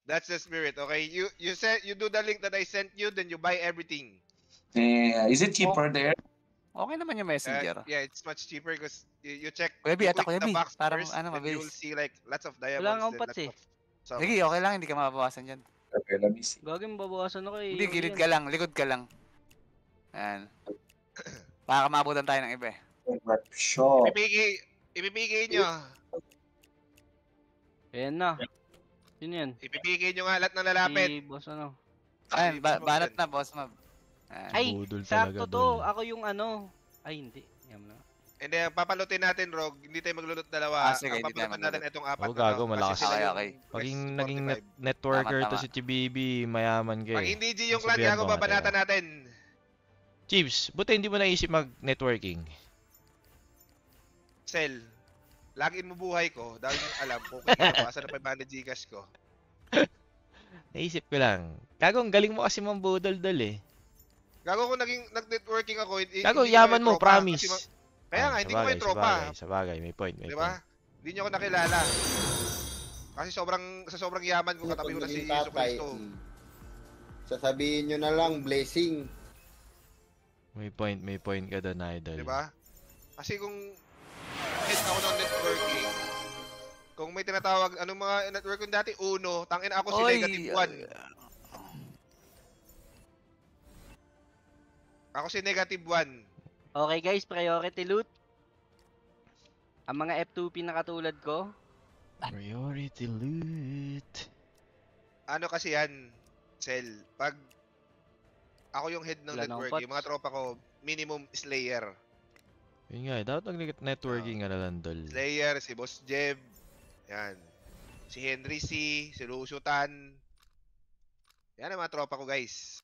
That's the spirit. Okay, you said you do the link that I sent you, then you buy everything. Is it cheaper there? Okay naman yung messenger. Yeah, it's much cheaper because you check. Kuya B, you attack click Kuya the B. box Para first, ano, then you will mabilis. see like lots of diamonds. Wala nga akong then pots lots of Sige, okay lang, hindi ka mababawasan dyan. Okay, let me see. Gagi, mababawasan ako eh. Hindi, Yung gilid yan. ka lang, likod ka lang. Ayan. Baka maabutan tayo ng iba eh. Shop. Ipipigay nyo. Ayan na. Sino yan? Ipipigay nyo nga lahat ng lalapit. Si boss ano. Ayan, Boss Mab banat yan. na, Boss Mab. Ayan. Ay, Budol sakto talaga, to. Dol. Ako yung ano. Ay, hindi. Yan na. Hindi, papalutin natin, Rog. Hindi tayo maglulot dalawa. Sige, Ang hindi tayo papalutin natin itong apat Oh, na gago, to. Kasi malakas. sila Okay, yung okay. Paging Quest naging 45. networker Tama, to tama. si TBB, mayaman ka Pag eh. hindi G yung clan, Sabihan gago, mo nga, babanatan teka. natin. Chiefs, buti hindi mo naisip mag-networking. Sel, lagin mo buhay ko dahil alam ko kung asan na 500 Gcash ko. Naisip ko lang. Gago, ang galing mo kasi mambudol-dol eh. Gago ko nag-networking ako. Gago, hindi ko yaman may mo, tropa. promise. Kaya nga, hindi ko may tropa. Sa bagay, may point, may Di point. ba? Hindi nyo ako nakilala. Kasi sa sobrang yaman ko, katabi ko na si Naging Yeso tatay, Cristo. sasabihin nyo na lang, blessing. May point ka doon, idol. Di ba? Kasi kung head ako ng networking, kung may tinatawag, anong mga networking dati? Uno, tangin ako si Negative 1. Ako si Negative 1. Okay guys, priority loot. Ang mga F2P na katulad ko. Priority loot. Ano kasi yan, Cell, pag ako yung head ng Wala na akong networking, pots. mga tropa ko, minimum Slayer. Yun nga, dapat nag-networking ka na lang, Dol. Slayer, si Boss Jeb, yan. Si Henry C, si Lucio Tan. Yan ang mga tropa ko, guys.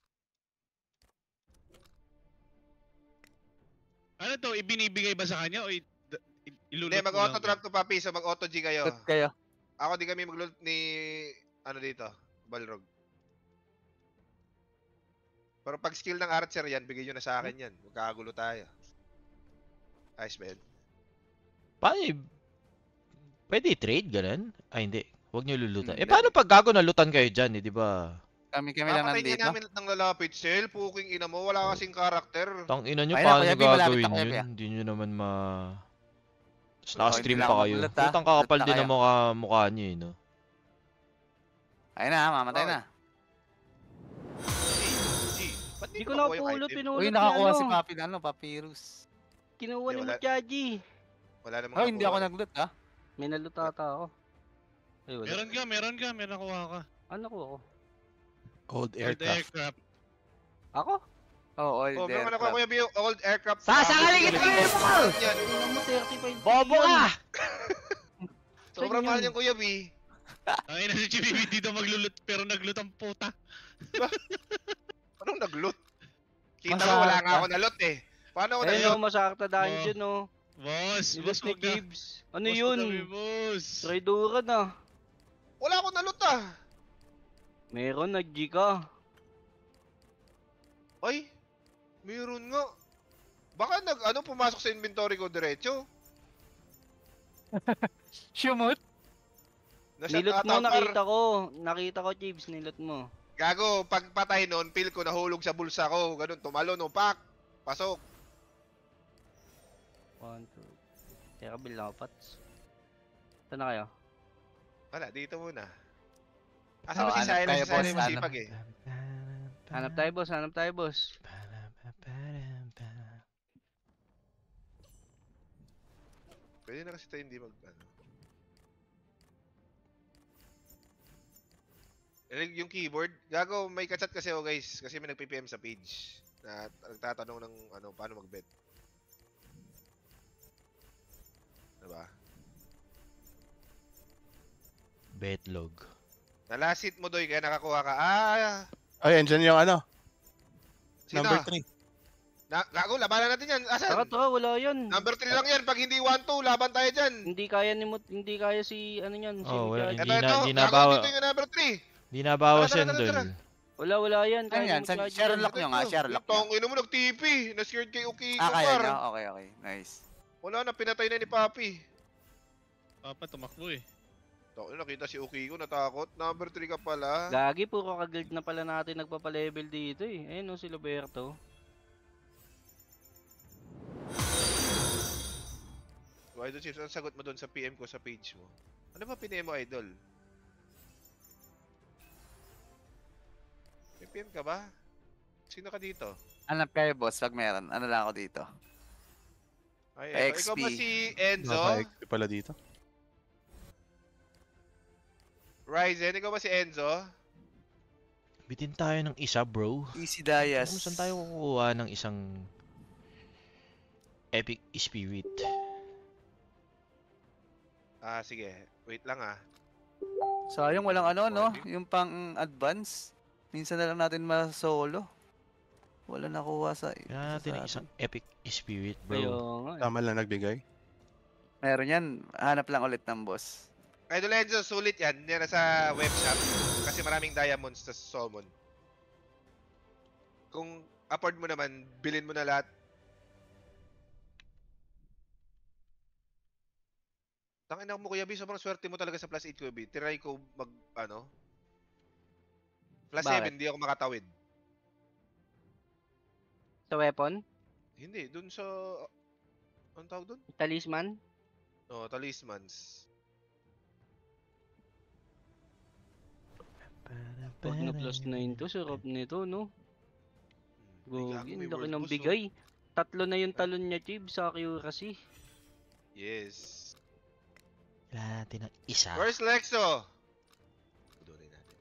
Ano to, ibinibigay ba sa kanya o ilulot Hindi, mo lang mag-auto ba? trap to, papi, so mag-auto G kayo. Good kayo. Ako di kami mag-loot ni, ano dito, Balrog. Pero pag skill ng archer yan, bigay nyo na sa akin yan. Magkakagulo tayo. Nice, man. Paano pwede i-trade, ganun? Ay, hindi. Huwag nyo lulutan. Hindi. Paano pag gago nalutan kayo dyan, di ba? Kami lang Papatay nandito. namin ng lalapit, Cell. Puking ina mo, wala kasing karakter. Tang ina nyo, Ayun na, paano Kuya nyo B, malapit gagawin na, Kuya B, yun? ah. Hindi nyo naman Tapos Oh, naka-stream hindi na pa ako kayo. magulat, ah. Putang kakapal Magulat na din ang kayo. mukha nyo eh, no? Ayun na, mamatay Okay. na. G, ba't Hindi ko nakuha na yung pulot, item? pinulot Uy, niya, nakakuha ano. si Papi na Papyrus. Kinuha ni Hindi, wala. Muchaji. Wala namang Oh, hindi ako nakuha. nag-loot ah. May nalutata ako. Ay, wala. Meron ka, nakuha ka. Ano ko ako? Old Old aircraft. aircraft. Ako? Oo, oil Oh, meron ako aircraft. kuya Bio, old aircraft. Sasakalingin ko yun mo! Yan. Tingnan mo, 35 Bobo ka! Sobrang Saan mahal yun? yung kuya B. Ay na si Chibibi dito maglulut pero naglut ang puta. Anong nag-loot? Kita Masarap mo, wala nga ka. ako na-loot eh. Paano ako Ayun na-loot? o, masakta dungeon o. Boss, Nilos boss ni wag na. Gibbs. Ano Boss, yun? wag kami, boss. Traidora na. Wala akong na-loot ah. Meron, nag-G ka. Ay, meron nga. Baka pumasok sa inventory ko diretso. Shumut? Nilot mo, nakita ko. Nakita ko, Gibbs, nilot mo. Gago, pagpatay nun, feel ko nahulog sa bulsa ko. Ganun, tumalo no, pak. Pasok. 1, 2. Teka, bill ako, Pats. Saan na kayo? Wala, dito muna. Asa Oh, ba si hanap Silent? tayo, Si Silent boss, masipag eh. Hanap tayo, boss. Hanap tayo, boss. Pwede na kasi tayo hindi yung keyboard, gago, may kachat kasi ako guys, kasi may nag-PPM sa page na nagtatanong ng paano mag-bet. Diba? Betlog. Nalasit mo doy kaya nakakuha ka. Ay, andyan yung Sino? number 3. Gago, labanan natin yan. Tara, Asan? tara, wala yun. Number 3 lang yan. Pag hindi 1-2, laban tayo dyan. Hindi kaya si, ano yan, si Oh, wala, Mujahid. hindi na Gago, bawa. dito yung number 3. Hindi na bawas Tara, yan, tara, Dol. tara. Wala yan. Ano Kaya yan? si Mujahid Sherlock yan. nyo nga, Sherlock nyo. Tong ino mo nag-TP. Na-scared kay Uki. Kaya nyo? Okay. Nice. Wala na, pinatay na ni Papi. Papa, tumakbo eh. Nakita si Uki ko, natakot. Number 3 ka pala. Gagi, puro ka-guild na pala natin nagpapalevel dito eh. Ayun o, si Roberto. Idol Chips, ang sagot mo doon sa PM ko sa page mo? Ano ba pinay mo, Idol? May PM ka ba? Sino ka dito? Hanap kayo, boss, pag meron. Ano lang ako dito? Ay, XP. ikaw ba si Enzo? Naka-XP pala dito. Ryzen, ikaw ba si Enzo? Bitin tayo ng isa, bro. Easy Dias. Kung saan tayo kukuha ng isang epic spirit? Sige. Wait lang Sayang walang no? Yung pang-advance. Minsan na lang natin ma-solo. Wala nakuha sa... Kailangan natin ng isang epic spirit, Ayo bro. nga. Tama lang nagbigay. Meron yan. Hanap lang ulit ng boss. Idol Enzo, sulit yan. Yan sa web shop. Kasi maraming diamonds sa summon. Kung afford mo naman, bilhin mo na lahat. Tangina mo Kuya B, sobrang swerte mo talaga sa plus 8 Kuya B. Try ko plus Bakit? 7, hindi ako makatawid. Sa weapon? Hindi, dun sa... Anong tawag dun? Talisman? Talismans. Pag na plus 9 to, sarap nito, no? Gogi, May laki word ng boss, bigay. 3 na yung talon niya, Chib, sa accuracy. Yes. Kailangan natin ng isa. Where's Lexo? Tudunin natin.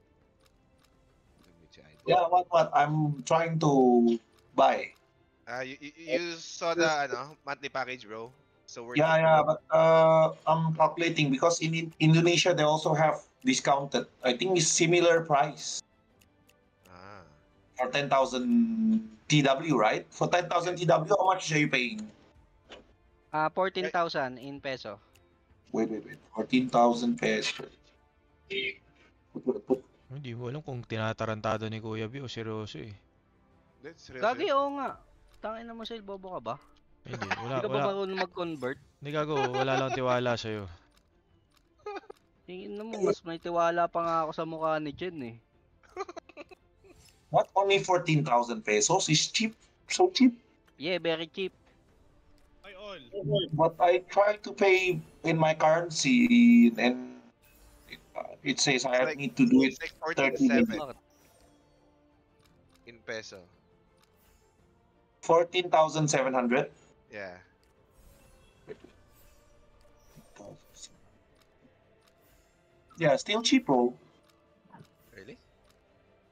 Limit si Idol. Yeah, what? I'm trying to buy. You saw the monthly package, bro. So worth Yeah, it. but I'm calculating because in Indonesia they also have discounted. I think it's similar price for 10,000 TW, right? For 10,000 TW, how much are you paying? 14,000 in peso. Wait. 14,000 pesos. Hindi mo alam kung tinatarantado ni Kuya B o seryoso eh. Gagi, oo nga. Tangin na mo, Sel, bobo ka ba? Hindi, Hindi ka ba marunong mag-convert? Hindi gago, wala lang tiwala sa'yo. Tingin na mo, mas may tiwala pa nga ako sa mukha ni Jen eh. What? Only 14,000 pesos is cheap. So cheap. Yeah, very cheap. Ay, all. But I try to pay in my currency and it says I need to do it It's like 30 14,700 minutes. in peso. 14,700. Yeah. Yeah, still cheap, bro. Really?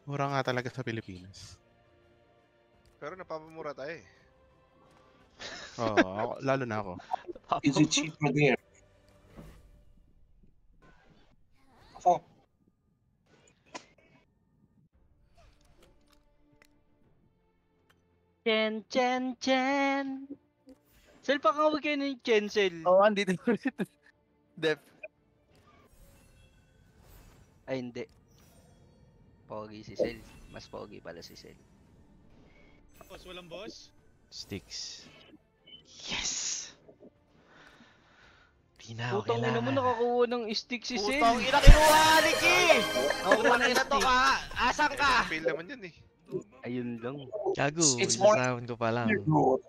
Mura nga talaga sa Pilipinas. Pero napapamura tayo eh. Oo, lalo na ako. Is it cheaper there? Fuck. Chen. Sel, pakawag kayo ni Chensel. Oo, andito ulit. Def. Ay, hindi. Pogi si Sel. Mas pogi pala si Sel. Boss, walang boss? Sticks. Yes! Di na ako Putang ina mo, kailangan. nakakuha ng stick si Sel. Putang ina kinuha ni Ki! Nakakuha Putang ng ina to stick. ka! Asan ka? Fail naman yun eh. Ayun lang. Gago, It's more- isasahod ko pa lang. Bro.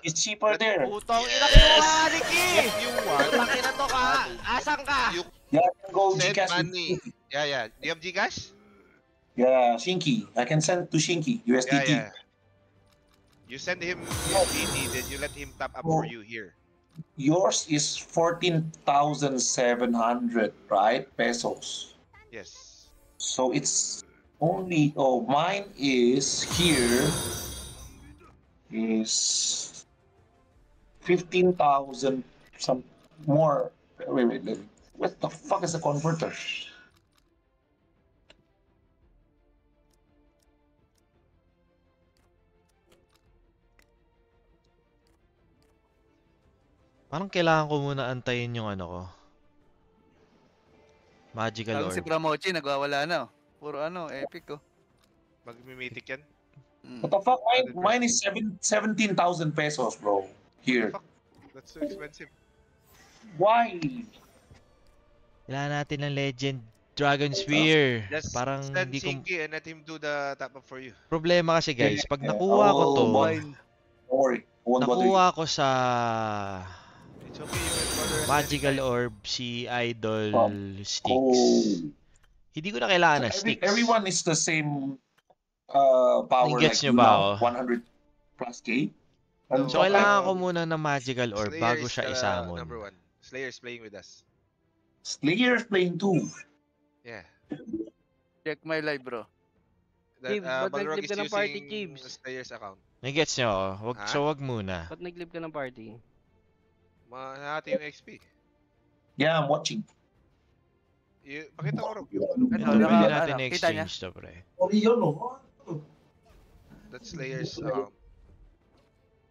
It's cheaper there. Putang ina kinuha ni Ki! If you want, Putang ina to ka! Asan ka? you Yeah, I can go send Gcash. money. Yeah. Do you have Gcash? Yeah, Shinky. I can send to Shinky, USDT. Yeah. You send him USDT, then you let him top up for you here. Yours is 14,700, right? Pesos. Yes. So it's only, mine is here is 15,000 some more. Wait. What the fuck is the converter? Parang kailangan ko muna antayin yung ano ko. Magical Bago si Orb. Pramochi, nagwawala na. Puro epic Mag-mimitic yan. What the fuck? Mine is 17,000 pesos, bro. Here. That's so expensive. Why? Kailangan natin ng Legend Dragon Spear. Just Parang send hindi ko... Shinky and let him do the top up for you. Problema kasi guys, pag nakuha ko to, Don't worry. I won't bother you. nakuha ko sa It's okay, you can bother us Magical anytime. Orb si Idol Sticks. Oh. Hindi ko na kailangan ng sticks. Everyone is the same power Gets like nyo you ba now. ako? 100 plus K. No. So kailangan ko muna ng Magical Orb Slayer bago is siya the isamon. number one. Slayer is playing with us. Slayer is playing too. Yeah. Check my live, bro. Chief, ba't Balrog nag-live is ka ng party, using Chiefs? Slayer's account. Nagets nyo ako? Ha? So wag muna. Ba't nag-live ka ng party? Mahati yung XP. Yeah, I'm watching. Pakita ko Rob yung Ito, Ano, pwede ano, natin kita niya? exchange to, pre. That's Slayer's account.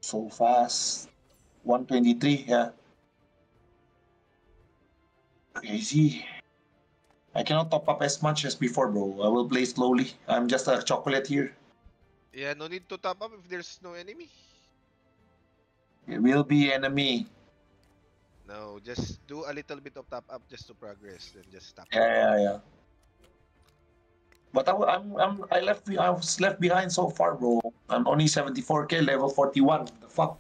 So fast. 123, yeah. Crazy. I cannot top up as much as before, bro. I will play slowly. I'm just a chocolate here. Yeah, no need to top up if there's no enemy. It will be enemy. No, just do a little bit of top up just to progress, then just stop. Yeah. But I was left behind so far, bro. I'm only 74k, level 41. The fuck?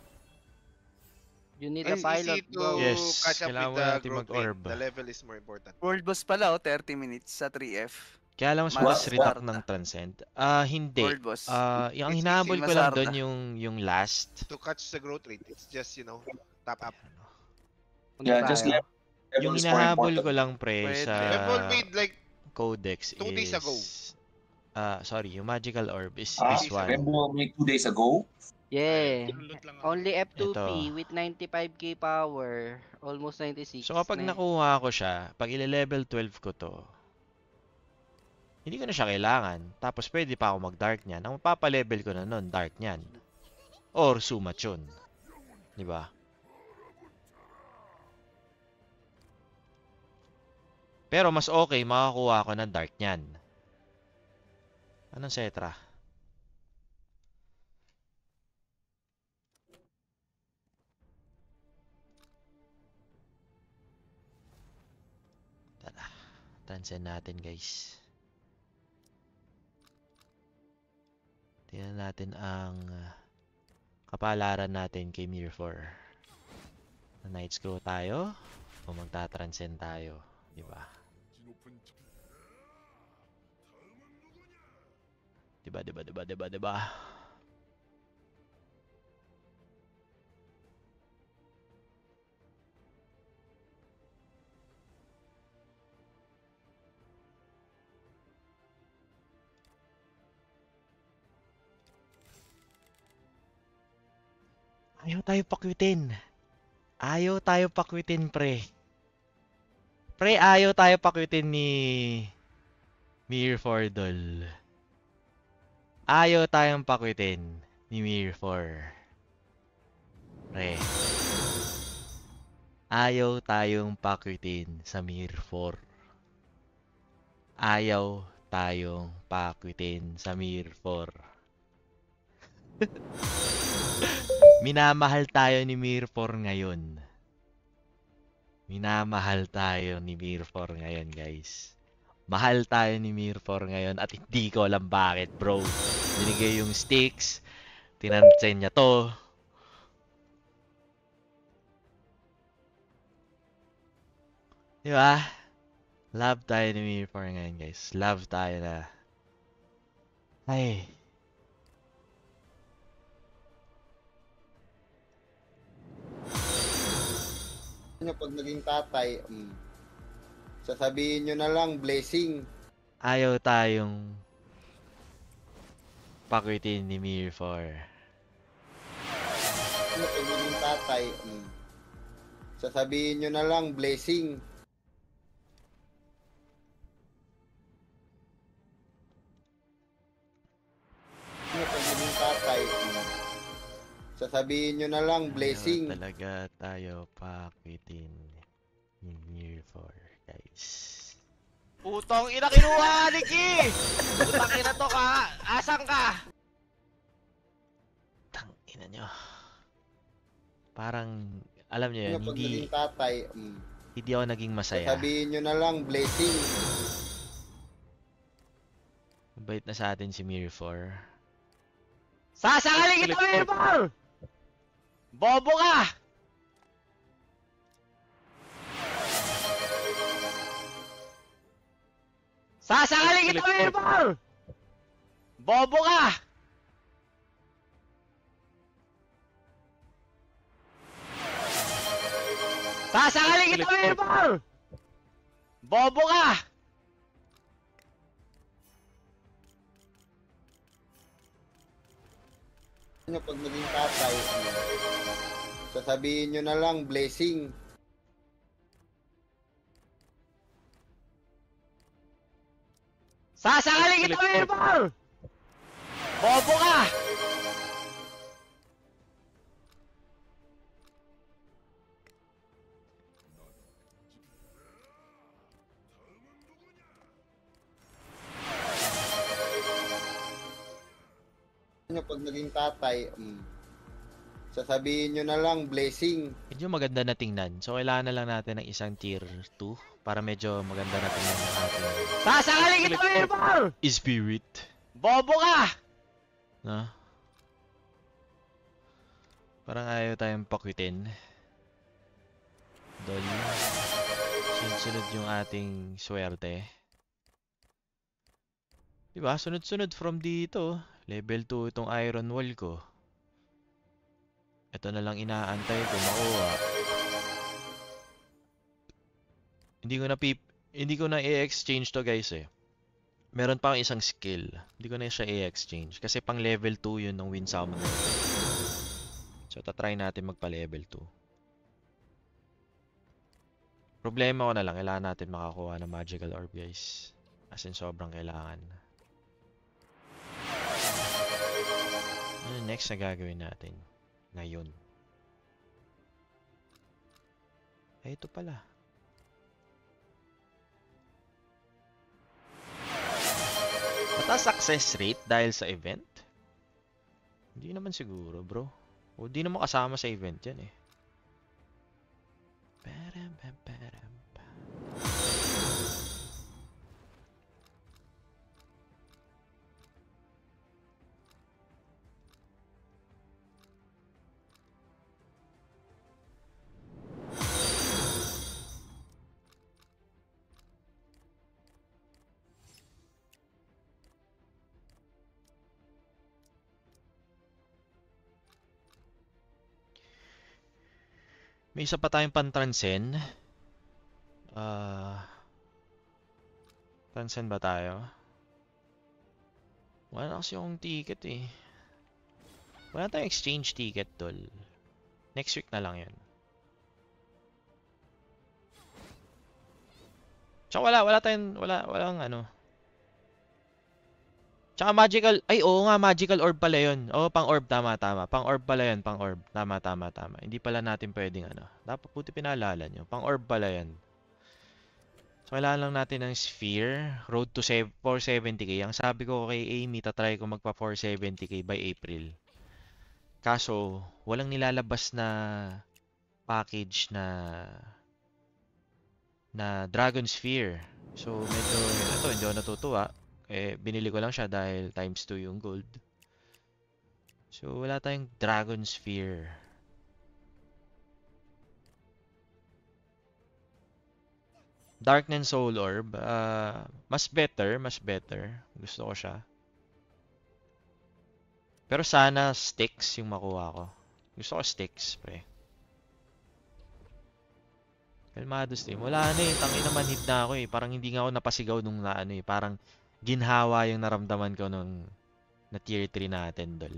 You need a It's pilot, easy to bro. Yes, catch up kailangan with mo the natin growth mag-orb. rate. The level is more important. World boss pala, 30 minutes sa 3F. Kaya alam mo Mas mas reduct Sparta. ng Transcend? Hindi. World boss. Yung It's hinahabol easy, ko lang Masarda. doon yung last. To catch the growth rate, it's just, top up. Yeah, just tayo. Yung level is more hinahabol important. ko lang, pre, Pwede. sa Level made like Codex 2 days ago. sorry, yung Magical Orb is Ah, this one. Rebel made 2 days ago. Yeah. Loot lang ako. Only F2P Ito. with 95k power. Almost 96. So kapag nakuha ko siya, pag ile-level 12 ko to, hindi ko na siya kailangan. Tapos pwede pa ako mag-dark niyan. Ang papalevel ko na nun, dark niyan. Or Sumachun. Di ba? Pero mas okay, makakuha ko ng dark niyan. Anong Cetra? Tara, transcend natin guys. Tingnan natin ang kapalaran natin kay Mirror 4. Na Night Scroll tayo o magta-transcend tayo, di ba? Diba? Ayaw tayo pakwitin. Ayaw tayo pakwitin, pre. Pre, ayaw tayo pakwitin ni Mir Fordol. Ayaw tayong pakwitin ni Mir 4. Pre. Ayaw tayong pakwitin sa Mir 4. Ayaw tayong pakwitin sa Mir 4. Minamahal tayo ni Mir 4 ngayon. Minamahal tayo ni Mir 4 ngayon, guys. Mahal tayo ni Mir 4 ngayon at hindi ko alam bakit, bro. Binigay yung sticks. Tinansen niya to. Di ba? Love tayo ni Mir 4 ngayon, guys. Love tayo na. Ay. Nyo pag naging tatay, sasabihin nyo na lang, blessing. Ayaw tayong pakwitin ni Mir 4. Nyo pag naging tatay, sasabihin nyo na lang, blessing. Nyo pag naging tatay, sasabihin nyo na lang, blessing. Ayaw talaga tayo pakwitin ni Mir 4, guys. Putong ina kinuha ni Ki! Putang ina to ka! Asan ka? Tangina nyo. Parang, alam nyo yun, Nyo pag hindi, naging tatay, hindi ako naging masaya. sasabihin nyo na lang, blessing. Mabait na sa atin si Mir 4. Sasangalin kita, Mirror! Bobo ka! Sasangalin kita, Mirror! Bobo ka! Sasangalin kita, Mirror! Bobo ka! Nyo pag naging tatay, sasabihin nyo na lang, blessing. Sasangalin kita, Mirror! Bobo ka! Nyo pag naging tatay, sasabihin nyo na lang, blessing. Medyo maganda na tingnan. So, kailangan na lang natin ng isang tier 2 para medyo maganda na tingnan yung ating Sasangalin kita, Mirror! spirit. Bobo ka! No? Parang ayaw tayong pakwitin. Dol. Sunod-sunod yung ating swerte. Diba? Sunod-sunod from dito. Level 2 itong iron wall ko. Ito na lang inaantay ko makuha. Hindi ko na i-exchange to, guys, eh. Meron pa akong isang skill. Hindi ko na siya i-exchange kasi pang level 2 yun ng Wind Summoner. So tatry natin magpa level 2. Problema ko na lang, kailangan natin makakuha ng magical orb, guys. As in sobrang kailangan. Ano next na gagawin natin? Ngayon. Ay, ito pala. Mataas success rate dahil sa event? Hindi naman siguro, bro. O di naman kasama sa event yan eh. May isa pa tayong pan-transcend. Transcend ba tayo? Wala na kasi yung ticket eh. Wala tayong exchange ticket, tol. Next week na lang yun. Tsaka walang ano. Tsaka magical, ay oo nga, magical orb pala yun. Oo, pang orb, tama. Pang orb pala yun, pang orb. Tama. Hindi pala natin pwedeng ano. Dapat puti pinaalala nyo. Pang orb pala yun. So, kailangan lang natin ng sphere. Road to 470k. Ang sabi ko kay Amy, tatry ko magpa 470k by April. Kaso, walang nilalabas na package na Dragon Sphere. So, medyo, ito, hindi ako natutuwa. Binili ko lang siya dahil times 2 yung gold. So, wala tayong Dragon Sphere. Darkness Soul Orb. Mas better. Gusto ko siya. Pero sana sticks yung makuha ko. Gusto ko sticks, pre. Kalmados team. Wala na eh. Tangin naman hit na ako eh. Parang hindi nga ako napasigaw nung ano eh. Parang ginhawa yung naramdaman ko nung na tier 3 natin, dol.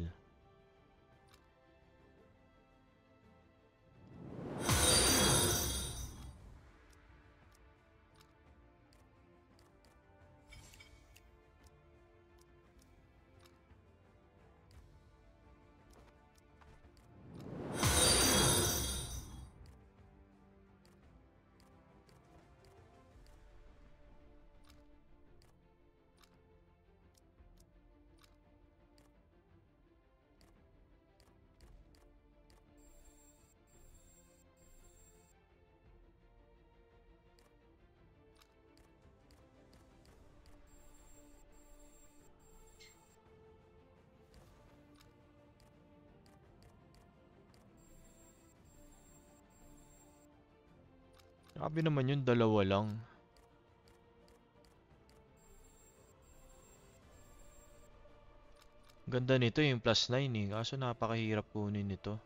Grabe naman yun, dalawa lang. Ganda nito yung +9 eh. Kaso napakahirap kunin nito.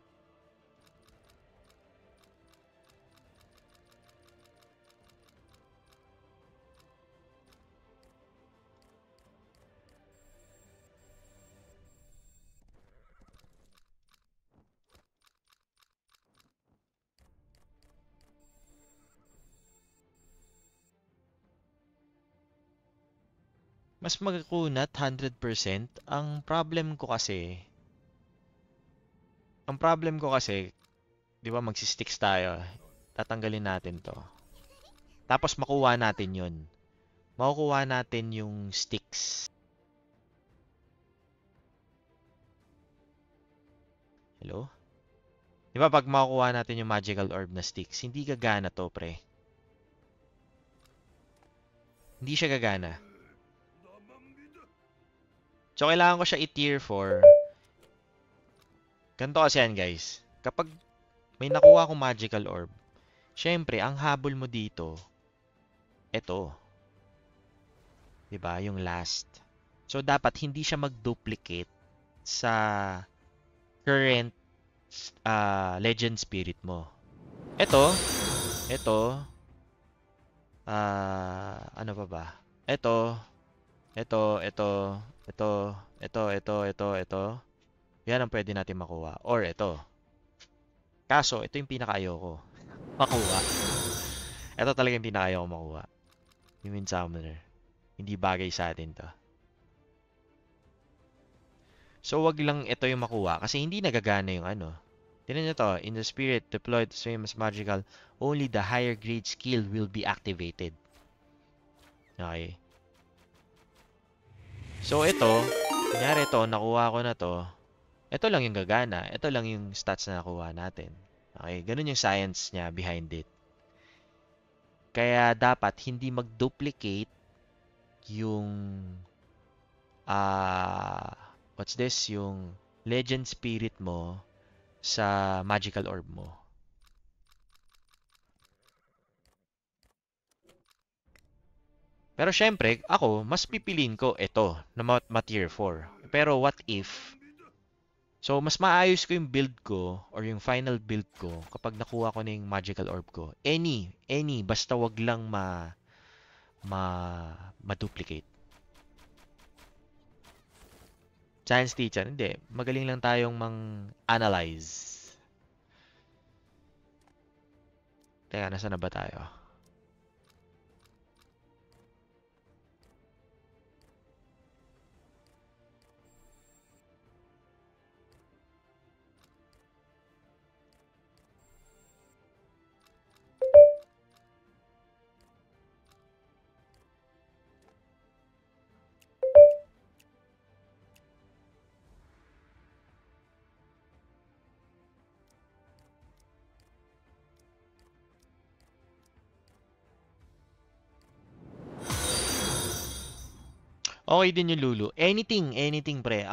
Mas magkunat 100%. Ang problem ko kasi, 'di ba, magsisticks tayo. Tatanggalin natin 'to. Tapos makuha natin 'yun. Makukuha natin yung sticks. Hello? 'Di ba pag makukuha natin yung magical orb na sticks, hindi gagana 'to, pre. Hindi siya gagana. So, kailangan ko siya i-tier 4. Ganito kasi yan, guys. Kapag may nakuha akong magical orb, syempre, ang habol mo dito, ito. Diba? Yung last. So, dapat hindi siya mag-duplicate sa current legend spirit mo. Ito. Ano pa ba? Ito. Yan ang pwede natin makuha. Or ito. Kaso, ito yung pinaka-ayoko makuha. Ito talaga yung pinaka-ayoko makuha. Yung Wind Summoner. Hindi bagay sa atin to. So, wag lang ito yung makuha. Kasi hindi nagagana yung ano. Tignan nyo to. In the spirit deployed the same as magical, only the higher grade skill will be activated. Okay. So, ito, kunyari ito, nakuha ko na to. Ito lang yung gagana. Ito lang yung stats na nakuha natin. Okay, ganun yung science niya behind it. Kaya dapat hindi mag-duplicate yung what's this? Yung legend spirit mo sa magical orb mo. Pero syempre, ako, mas pipiliin ko ito na ma-tier 4. Pero what if? So, mas maayos ko yung build ko or yung final build ko kapag nakuha ko na yung magical orb ko. Any, basta wag lang ma-duplicate. Science teacher, hindi. Magaling lang tayong mang-analyze. Teka, nasa na ba tayo? Okay din yung Lulu. Anything pre.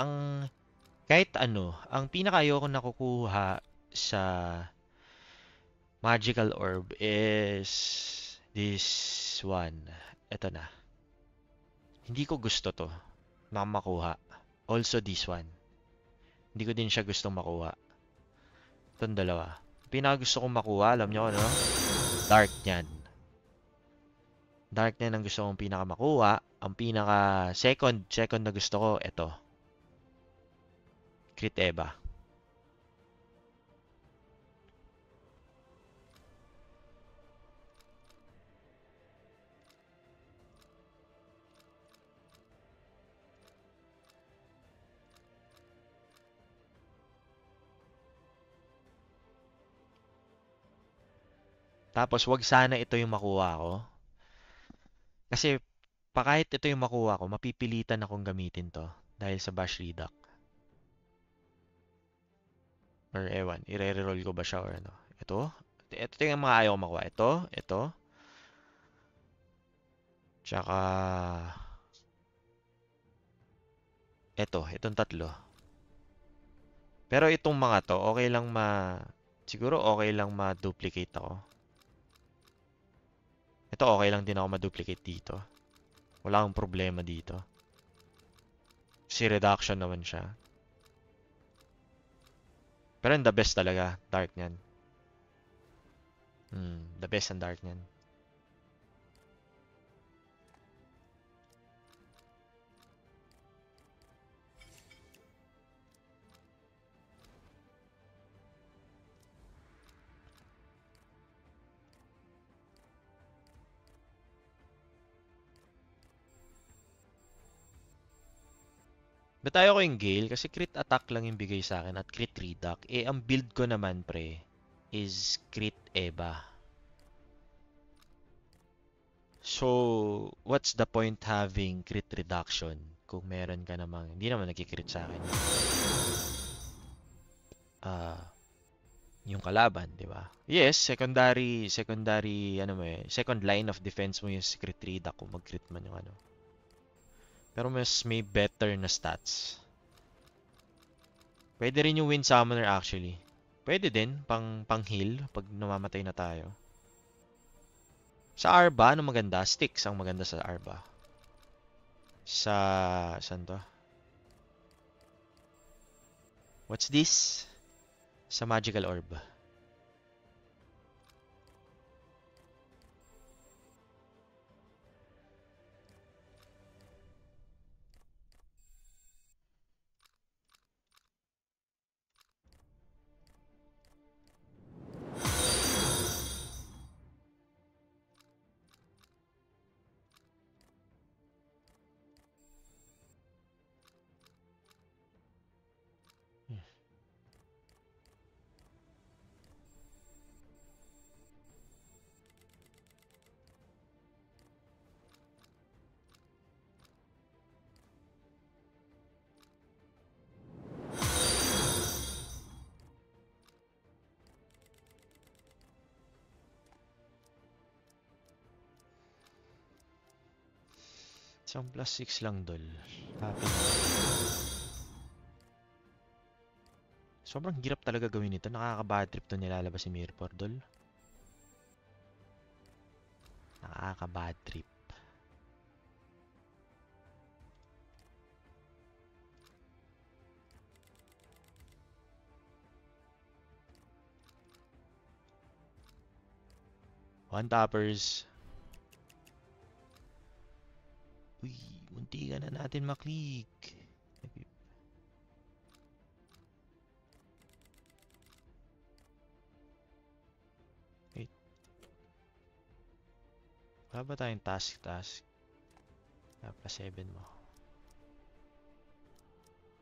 Kahit ano, ang pinaka-ayoko nakukuha sa Magical Orb is this one. Ito na. Hindi ko gusto to na makuha. Also this one. Hindi ko din siya gustong makuha. Itong dalawa. Pinaka-gusto kong makuha, alam nyo ano? Dark niyan. Dark niyan ang gusto kong pinaka makuha. Ang pinaka second na gusto ko, ito. Crit Eva. Tapos wag sana ito yung makuha ko. Kasi kahit ito yung makuha ko, mapipilitan akong gamitin to dahil sa Bash Reduct. Or ewan, i-reroll ko ba siya or ano. Ito yung mga ayaw ko makuha. Ito. Tsaka itong tatlo. Pero itong mga to, siguro okay lang ma-duplicate ako. Ito okay lang din ako ma-duplicate dito. Wala akong problema dito. Kasi reduction naman siya. Pero the best talaga, dark niyan. The best ang dark niyan. Ba't ayaw ko yung Gale? Kasi crit attack lang yung bigay sa akin at crit reduct. Eh, ang build ko naman, pre, is crit Eva. So, what's the point having crit reduction kung meron ka namang, hindi naman nagkikrit sa akin. Yung kalaban, di ba? Yes, secondary, second line of defense mo yung crit reduct kung mag-crit man yung ano. Pero mas may better na stats. Pwede rin yung Wind Summoner actually. Pwede din, pang heal pag namamatay na tayo. Sa Arba, ano maganda? Sticks ang maganda sa Arba. Saan to? What's this? Sa Magical Orb. Isang +6 lang, dol. Happy na. Sobrang hirap talaga gawin ito. Nakaka-bad trip to nilalabas si Mirror, dol. Nakaka-bad trip. One tappers. Uy, munti ka na natin maklik. Wait. Wala ba tayong task? Plus 7 mo.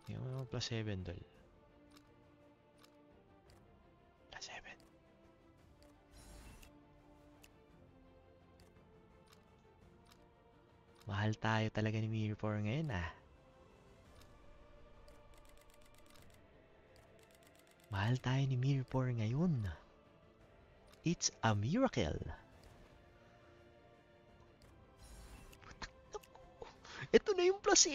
Hindi mo plus 7 dol. Plus 7. Mahal tayo talaga ni Mirror 4 ngayon ah. Mahal tayo ni Mirror 4 ngayon. It's a miracle. Ito na yung plus 8.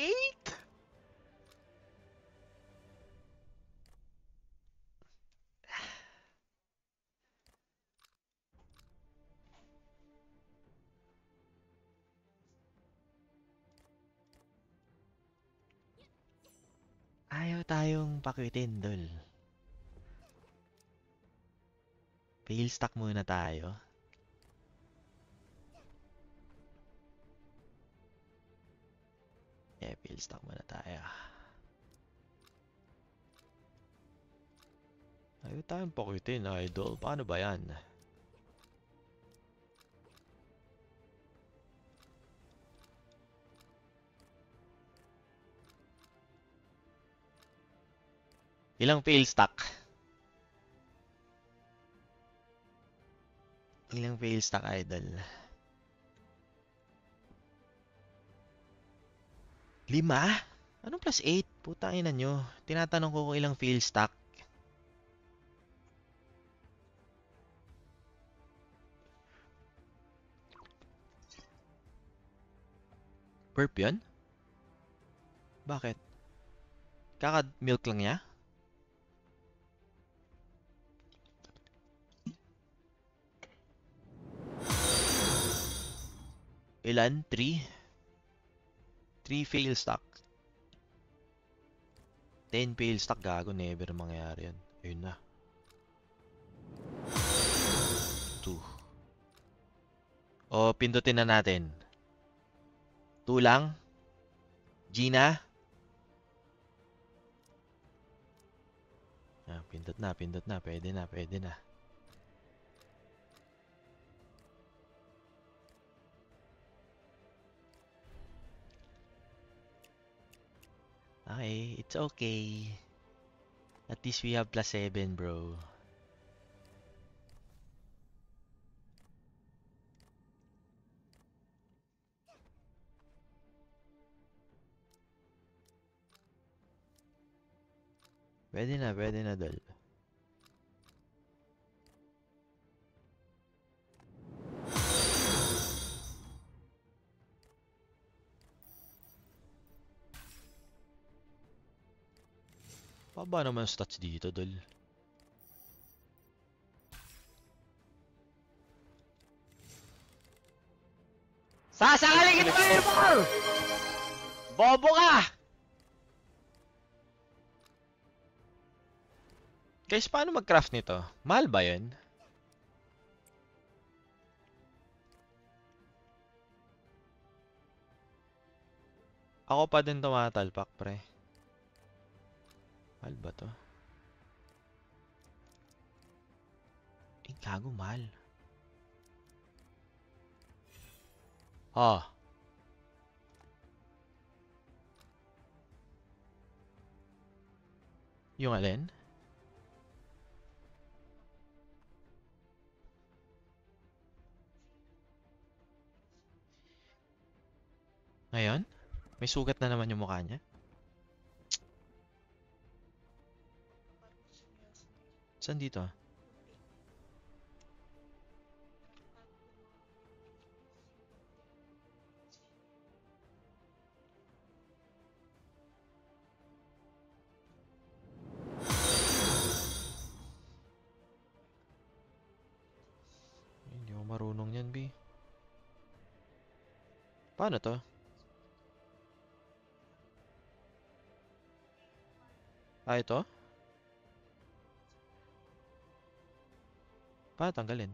Ayaw tayong pakwitin, dol. Fail stack muna tayo. Fail stack muna tayo. Ayaw tayong pakwitin, idol. Paano ba yan? Ilang fail stack? Ilang fail stack, idol? 5? Anong plus 8? Putang ina nyo. Tinatanong ko kung ilang fail stack. Burp yun? Bakit? Kaka-milk lang niya? Ilan? 3? 3 fail stack. 10 fail stack, gago. Never mangyayari yan. Ayun na. 2. O, pindutin na natin. 2 lang? Gina? Ah, pindot na. Pwede na. Okay, it's okay. At least we have plus 7, bro. Pwede na, dol. Paba naman stats dito, dol. Sasangalin kita, Mirror! Bobo ka! Guys, paano mag-craft nito? Mahal ba yun? Ako pa din tumatalpak, pre. Mahal ba to? Eh, gago, mahal. Ah. Yung alin? Ngayon? May sugat na naman yung mukha niya? Saan dito? Hindi ako marunong yan, B. Paano to? Ah, ito? Paano tanggalin?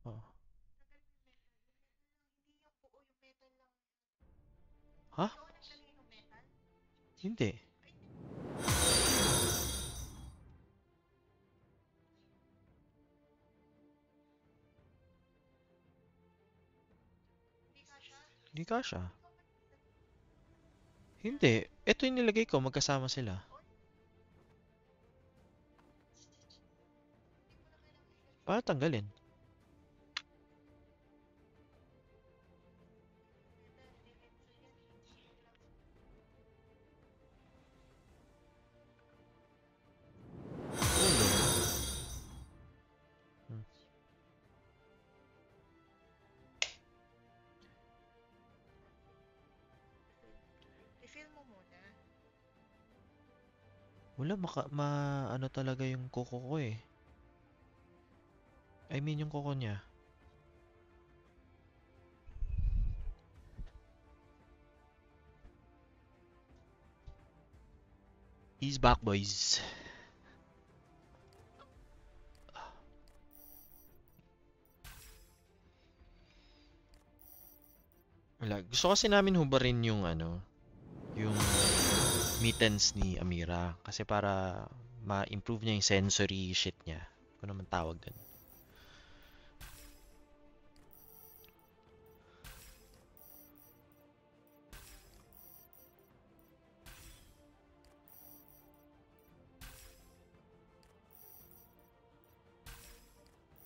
Oh. Ha? Hindi. Hindi kasha. Hindi. Ito yung nilagay ko, magkasama sila. Paano tanggalin? Ulo. Hmm. I-feel mo muna. Wala, ano talaga yung kuko ko eh. I mean yung kuko niya. He's back, boys. Wala. Gusto kasi namin hubarin yung yung mittens ni Amira kasi para ma-improve niya yung sensory shit niya. Kung naman tawag dun.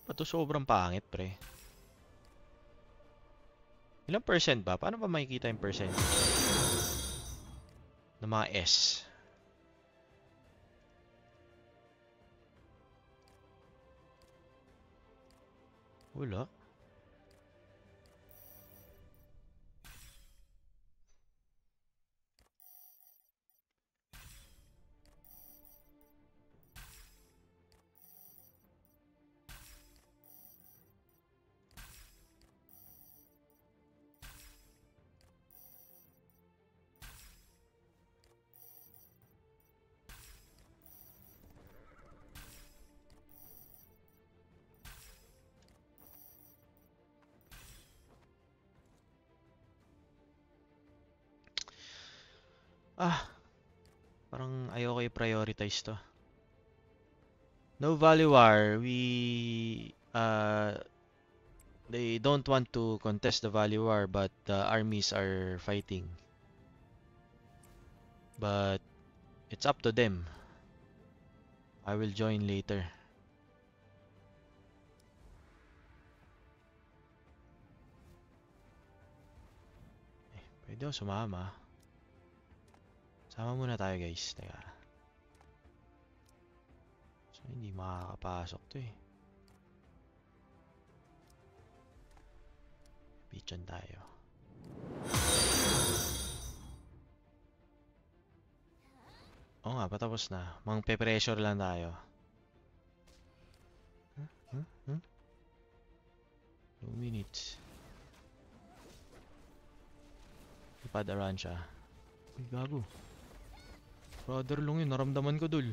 Bato sobrang pangit, pre. Ilang percent ba? Paano ba makikita yung percentage ng mga S? Wala. Parang ayoko i-prioritize to. No value war. They don't want to contest the value war, but the armies are fighting. But it's up to them. I will join later. Pwede ako sumama. Sama muna tayo, guys. Teka. So, hindi makakapasok to eh. Pichon tayo. Oo nga, patapos na. Mang-pe-pressure lang tayo. 2 minutes. Ipadaran siya. Uy, gago. Brother lang yun, naramdaman ko dul.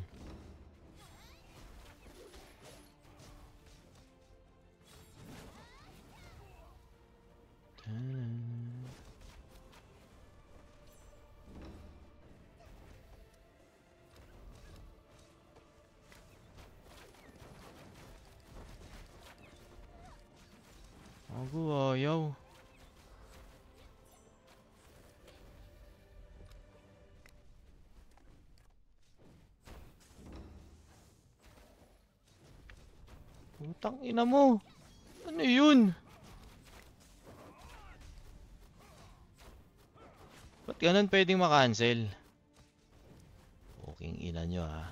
Ako ayaw. Putang ina mo. Ano yun? Ba't ganun pwedeng makancel? Fucking ina nyo ah.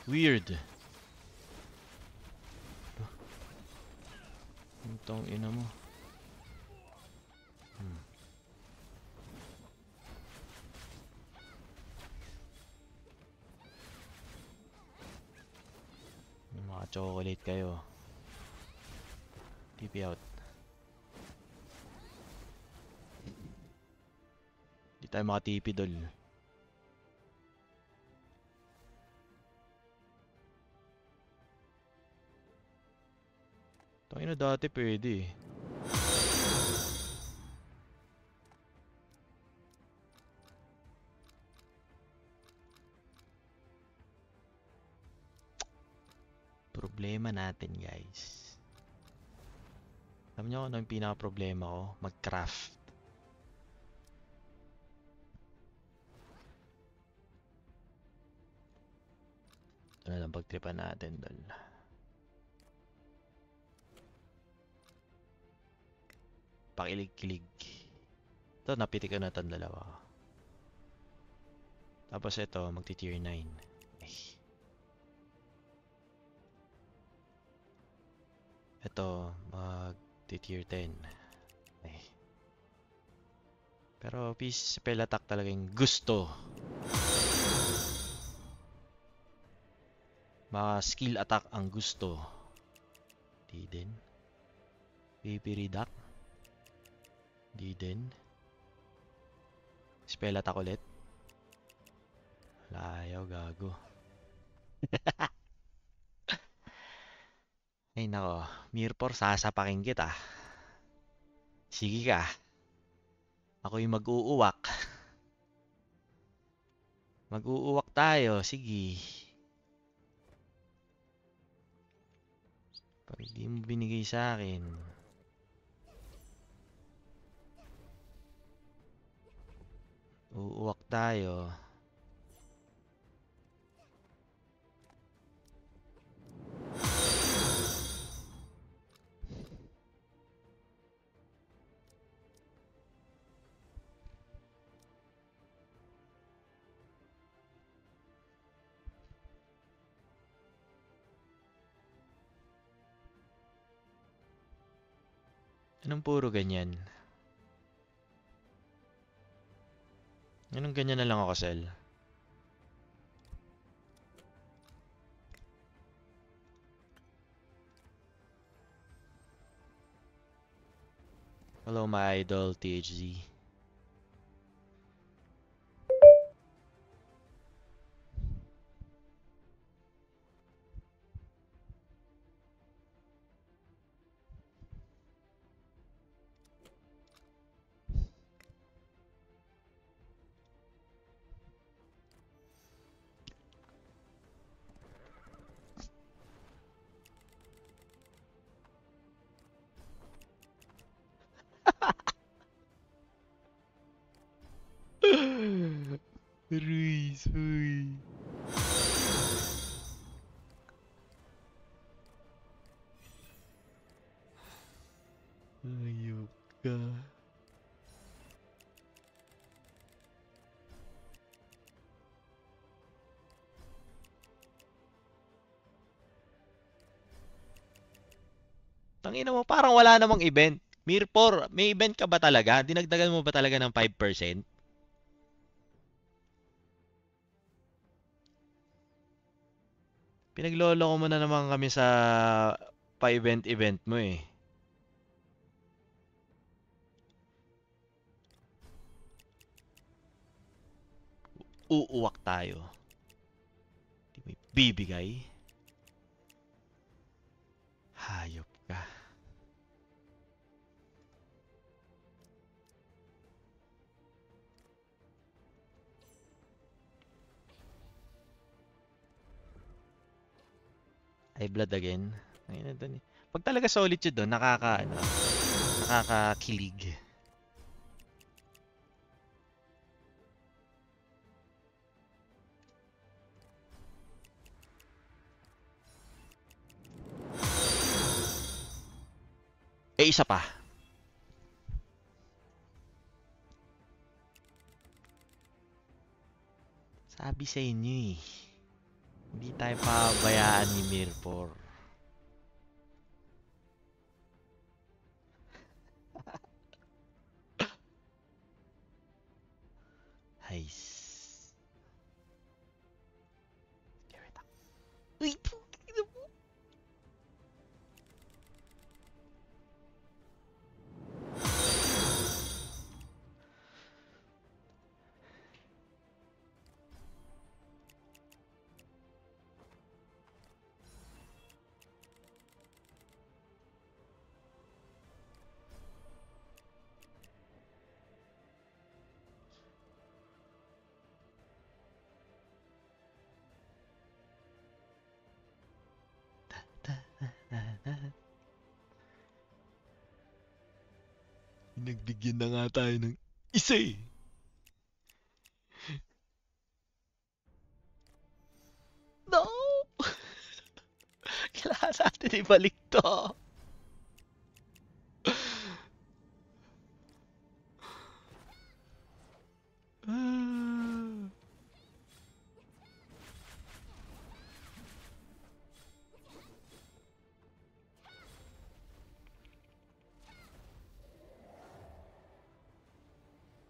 Weird. Putang ina mo. Mga chocolate kayo. TP out. Di tayo mga TP dol. Tangina dati pwede eh. Problema natin guys. Alam niyo ano yung pinaka-problema ko? Mag-craft. Ito na lang pagtripan natin dol. Pakilig-kilig. Ito, napiti ko na itong dalawa. Tapos ito, magti-tier 9. Ay. Ito, magti-tier 10. Ay. Pero peace spell attack talaga yung gusto. Mga skill attack ang gusto. Di din. Baby reduct. Di din. Spell attack ulit. Layaw, gago. Ay nako, Mirpor, sasapakin kita. Sige ka. Ako'y mag-uuwak. Mag-uuwak tayo, sige. Pag di mo binigay sa akin. Uuwak tayo. Anong puro ganyan? Anong ganyan na lang ako, Sel? Hello, my idol, THZ. Ruiz, uy. Ayok ka. Tangina mo, parang wala namang event. Mirpor, may event ka ba talaga? Dinagdagan mo ba talaga ng 5%? Pinaglolo ko mo na naman kami sa pa-event mo eh. Uuwak tayo. Di mo bibigay. Hayop ka. High blood again. Ayun na dun eh. Pag talaga solitude doon, nakakakilig. Eh, isa pa. Sabi sa inyo eh. Hindi tayo pabayaan ni Mirpor. Heis. Uy, putang mo. Pinagbigyan na nga tayo ng isa eh. No! Kailangan natin ibalik to.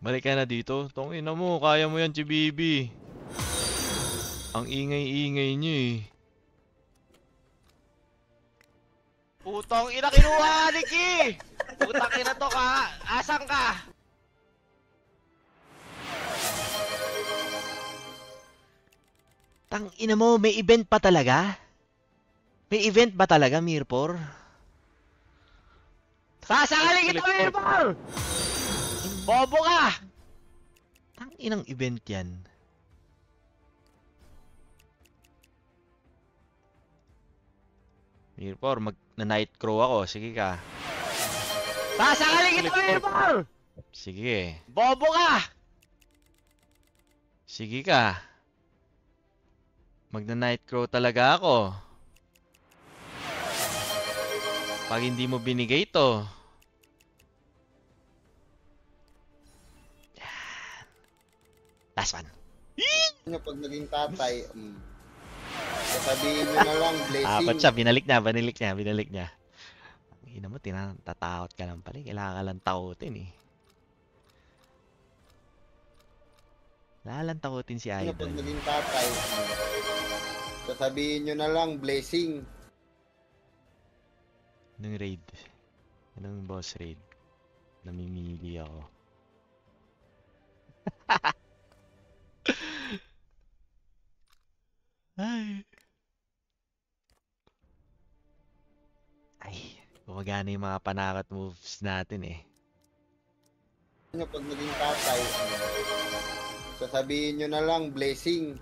Balik ka na dito. Tongina mo, kaya mo yan, Chibibi. Ang ingay-ingay niyo eh. Putong ina kinuha ni Ki! Putang ina to ka! Asan ka? Tang ina mo, may event pa talaga? May event ba talaga, Mirpor? Sasangalin kita, Mirpor! Bobo ka! Tang inang event yan. Mirpor, mag-nightcrow ako. Sige ka. Sasangalin kita, Mirpor! Sige. Bobo ka! Sige ka. Magna-nightcrow talaga ako. Pag hindi mo binigay to. Yan. Last one. Nyo pag naging tatay, sasabihin nyo na lang, blessing. Apat siya. Binalik niya. Ang ina mo, tataot ka lang pala. Kailangan ka lang takutin eh. Lalantakutin si Nyo pag Idol. naging tatay, sasabihin nyo na lang, blessing. Anong raid? Anong boss raid? Namimili ako. Ay. Ay, gumagana yung mga panakot moves natin eh. Nyo pag naging tatay, sasabihin nyo na lang, blessing.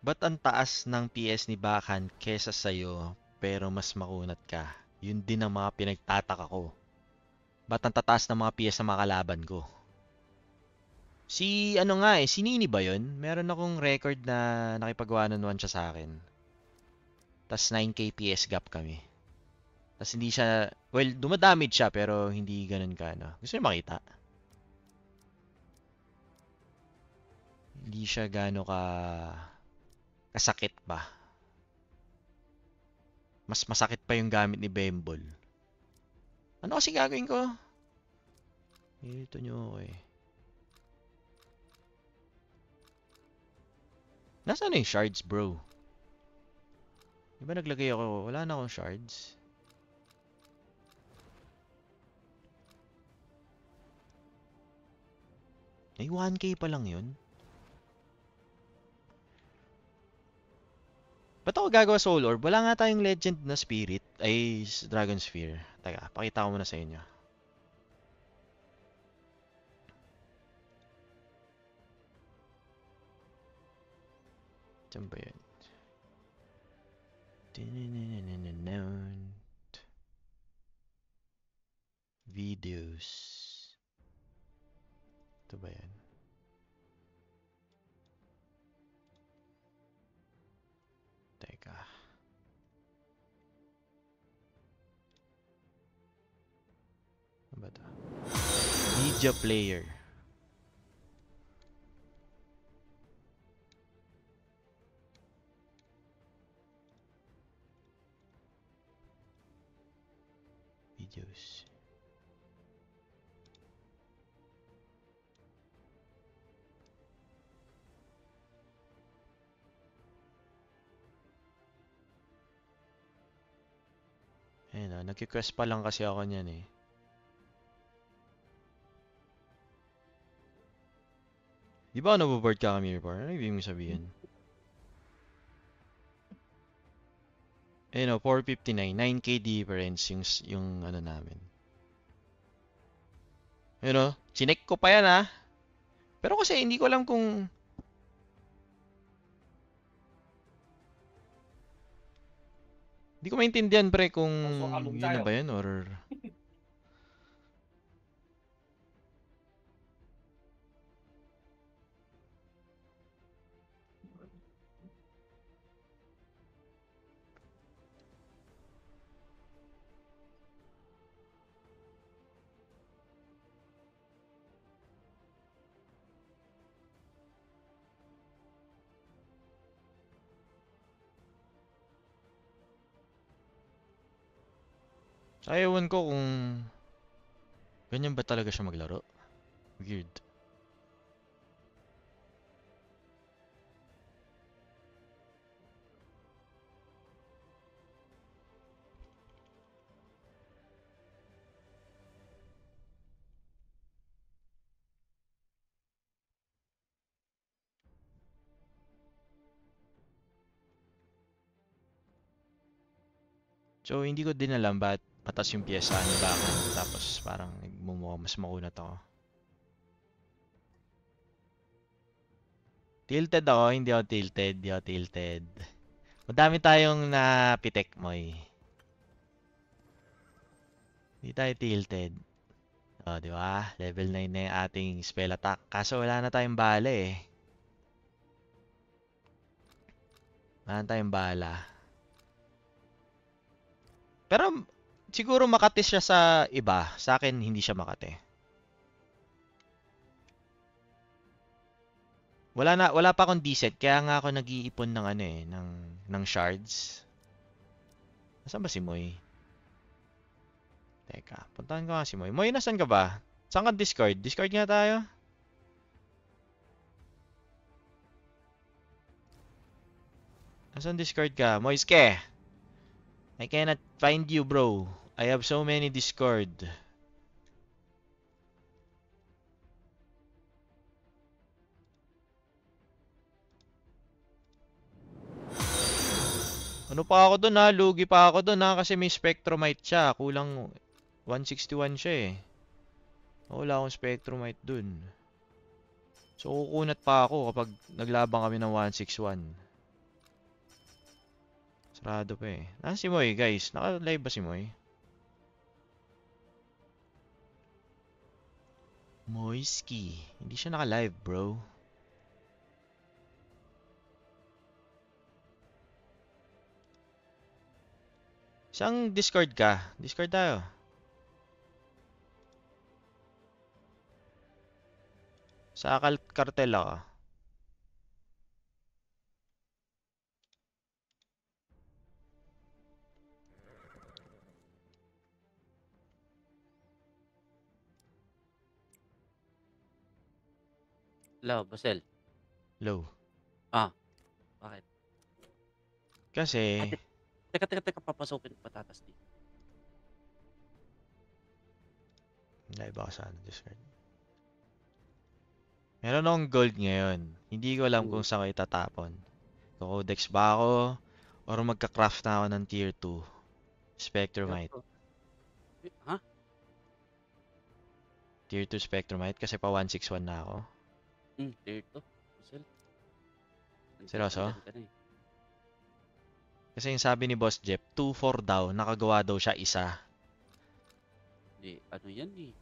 Ba't ang taas ng PS ni Bakan kesa sa'yo pero mas makunat ka? Yun din ang mga pinagtataka ko. Ba't ang tataas ng mga PS ng mga kalaban ko? Si ano nga eh, si Nini ba yun? Meron akong record na nakipagawa nun siya sa akin. Tas 9k PS gap kami. Tas hindi siya, well, dumadamage siya pero hindi ganun ka ano. Gusto niyo makita? Hindi siya gano ka kasakit ba? Mas masakit pa yung gamit ni Bembol. Ano kasi gagawin ko? Ito nyo ako eh. Nasaan na yung shards, bro? Di ba naglagay ako? Wala na akong shards. Ay, 1k pa lang yun. Ba't ako gagawa Soul Orb? Wala nga tayong legend na spirit. Ay, Dragon Sphere. Teka, pakita ko muna sa inyo. Diyan ba yun? Videos. Ito ba yan? Teka. Ano ba ito? Media player. Videos. Ayun nagki-quest pa lang kasi ako niyan eh. Di ba ako naboboard ka kami Mirpor? Ano ibig mong sabihin? Ayun o, 459. 9k difference yung ano namin. Ayun o, chinek ko pa yan ha. Pero kasi hindi ko alam kung... Hindi ko maintindihan pre kung yun na ba yun or... Sa ewan ko kung ganyan ba talaga siya maglaro. Weird. So hindi ko din alam ba't patas yung pyesa ni Bakan. Tapos parang nagmumukha mas makunat ako. Tilted ako, hindi ako tilted, hindi ako tilted. Madami tayong napitek, Moy. Hindi tayo tilted. O, di ba? Level 9 na yung ating spell attack. Kaso wala na tayong bala eh. Wala na tayong bala. Pero siguro Makati siya sa iba. Sa akin, hindi siya Makati. Wala pa akong decent, kaya nga ako nag-iipon ng ano eh, ng shards. Nasaan ba si Moy? Teka, puntahan ko nga si Moy. Moy, nasan ka ba? Saan ka Discord? Discord nga tayo. Nasaan Discord ka? Moiske! I cannot find you, bro. I have so many Discord. Ano pa ako dun ha? Lugi pa ako dun ha? Kasi may Spectromite siya. Kulang 161 siya eh. Wala akong Spectromite dun. So kukunat pa ako kapag naglabang kami ng 161. Sarado pa eh. Nasaan si Moy guys? Naka-live ba si Moy? Moyski. Hindi siya naka-live bro. Saan Discord ka? Discord tayo. Sa kartel ako. Hello, Basel. Low. Bakit? Kasi... Teka, papasukin patatas dito. Live ako sa Discord. Meron akong gold ngayon. Hindi ko alam kung saan ko itatapon. Codex ba ako? Or magka-craft na ako ng tier 2? Spectromite. Ha? Tier 2 Spectromite kasi pa 161 na ako. Tier 2. Basel. Seryoso? Nandyan ka na eh. Kasi yung sabi ni Boss Jeff, 2-4 daw, nakagawa daw siya isa. Di, ano yan eh.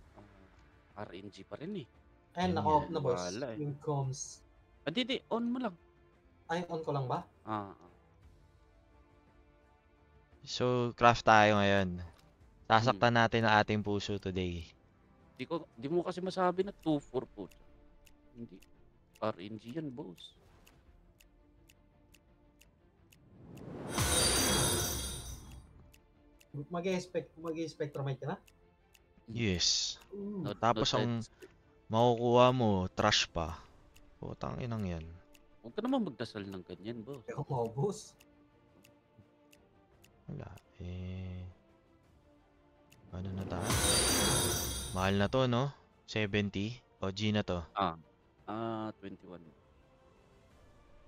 RNG pa rin eh. Ayun, naka-off na boss. Wala eh. Yung comms. Di, on mo lang. Ay, on ko lang ba? So, craft tayo ngayon. Sasaktan natin ang ating puso today. Di mo kasi masabi na 2-4 po. Hindi. RNG yan, boss. Mag-spectromite ka na? Yes. Ooh. Tapos ang makukuha mo, trash pa. Putang inang yan. Huwag ka naman magdasal ng ganyan, boss. Pero maubos. Wala. Ano na tayo? Mahal na to, no? 70. O G na to. 21.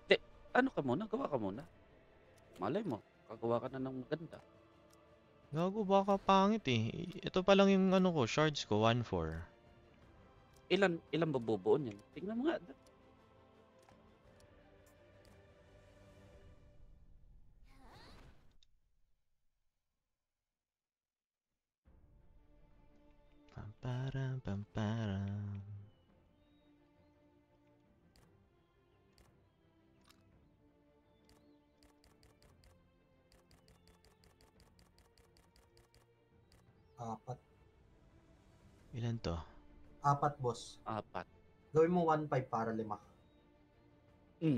Hindi, ano ka muna? Gawa ka muna. Malay mo, kagawa ka na ng maganda. Gago, baka pangit eh. Ito pa lang yung ano ko, shards ko, 1-4. Ilan babubuo niyan? Tingnan mo nga. Pamparam, pamparam. Apat. Ilan to? Apat, boss. Apat. Gawin mo 1.5 para 5.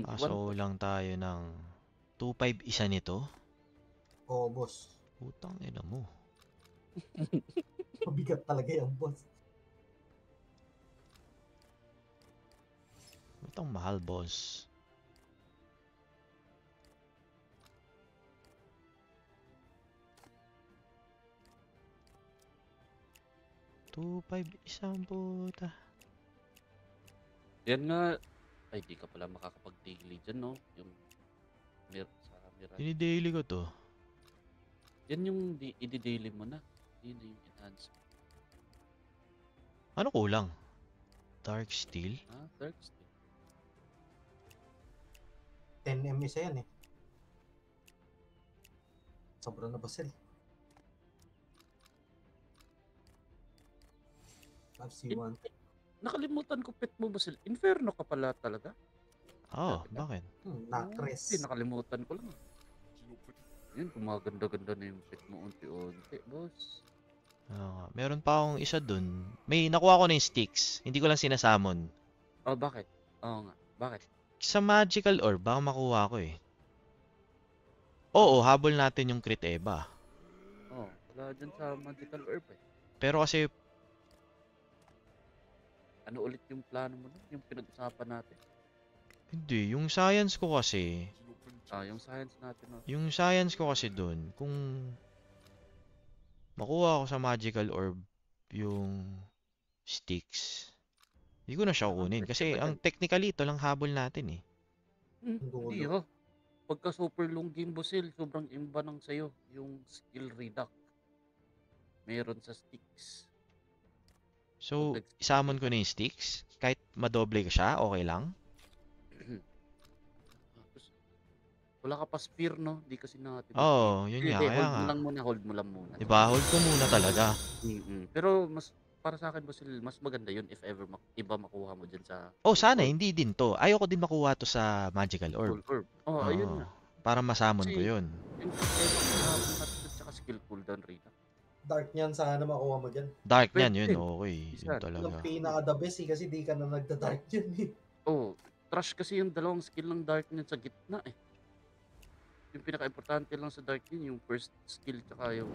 Kaso lang tayo ng 2.5 isa nito. Oo, boss. Putang ina mo. Mabigat talaga yan, boss. Putang mahal, boss. Two, 5, isang puta. Yan nga. Ay, di ka pala makakapag-daily dyan, no? Yung sa Mirage. Dini-daily ko to. Yan yung i-daily mo na. Yun na yung enhancement. Ano kulang? Dark Steel? Dark Steel. 10M isa yan eh. Sobra na ba sila? C1. Nakalimutan ko pet mo ba sila? Inferno ka pala talaga? Oo, bakit? Nakres. Hindi, nakalimutan ko lang. Yun, gumaganda-ganda na yung pet mo unti-unti, boss. Meron pa akong isa dun. May nakuha ko na yung sticks. Hindi ko lang sinasamon. Oh, bakit? Oo nga, bakit? Sa magical orb, baka makuha ko eh. Oo, habol natin yung crit Eva. Oh, wala dyan sa magical herb eh. Pero kasi, ano ulit yung plano mo nun? Yung pinag-usapan natin? hindi. Yung science ko kasi, Yung science natin. No? yung science ko kasi dun, kung makuha ko sa magical orb yung sticks, hindi ko na siya kunin. Kasi ang technically, ito lang habol natin eh. Hindi oh. Pagka super long game bosil, sobrang imba ng sayo. Yung skill reduct. Meron sa sticks. So, isamon ko na yung sticks. Kahit madoble ko siya, okay lang. Wala ka pa spear, no? Di kasi natin. Oo, yun nga, kaya nga. Hold mo lang muna. Diba, hold ko muna talaga. Pero mas para sa akin, bosil, mas maganda yun if ever iba makuha mo dyan sa... Oh, sana, hindi din to. Ayoko din makuha to sa magical orb. Oh, ayun nga. Para masamon ko yun. Yung at saka skill cooldown rate. Dark niyan, sana makuha mo dyan. Dark niyan, yun, okay. Yun talaga. Yung pinaka-the best eh, kasi di ka na nagda-dark yun eh. Oh, trash kasi yung dalawang skill ng dark niyan sa gitna eh. Yung pinaka-importante lang sa dark yun, yung first skill tsaka yung...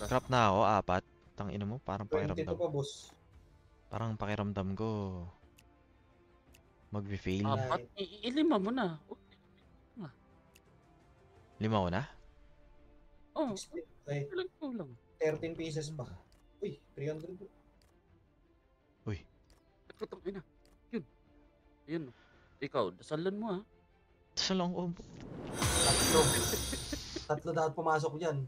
Crap na ako, 4. Tangina mo, parang 22 pakiramdam. pa, boss. Parang pakiramdam ko mag-fail. 4? Ilima mo na. 5 ko na? Oh, ay, kulang. 13 pieces pa. Uy, 300. Uy. Putang ina. Yun. Ayun. Ikaw, dasalan mo ha. Dasalan ko. Tatlo dapat pumasok dyan.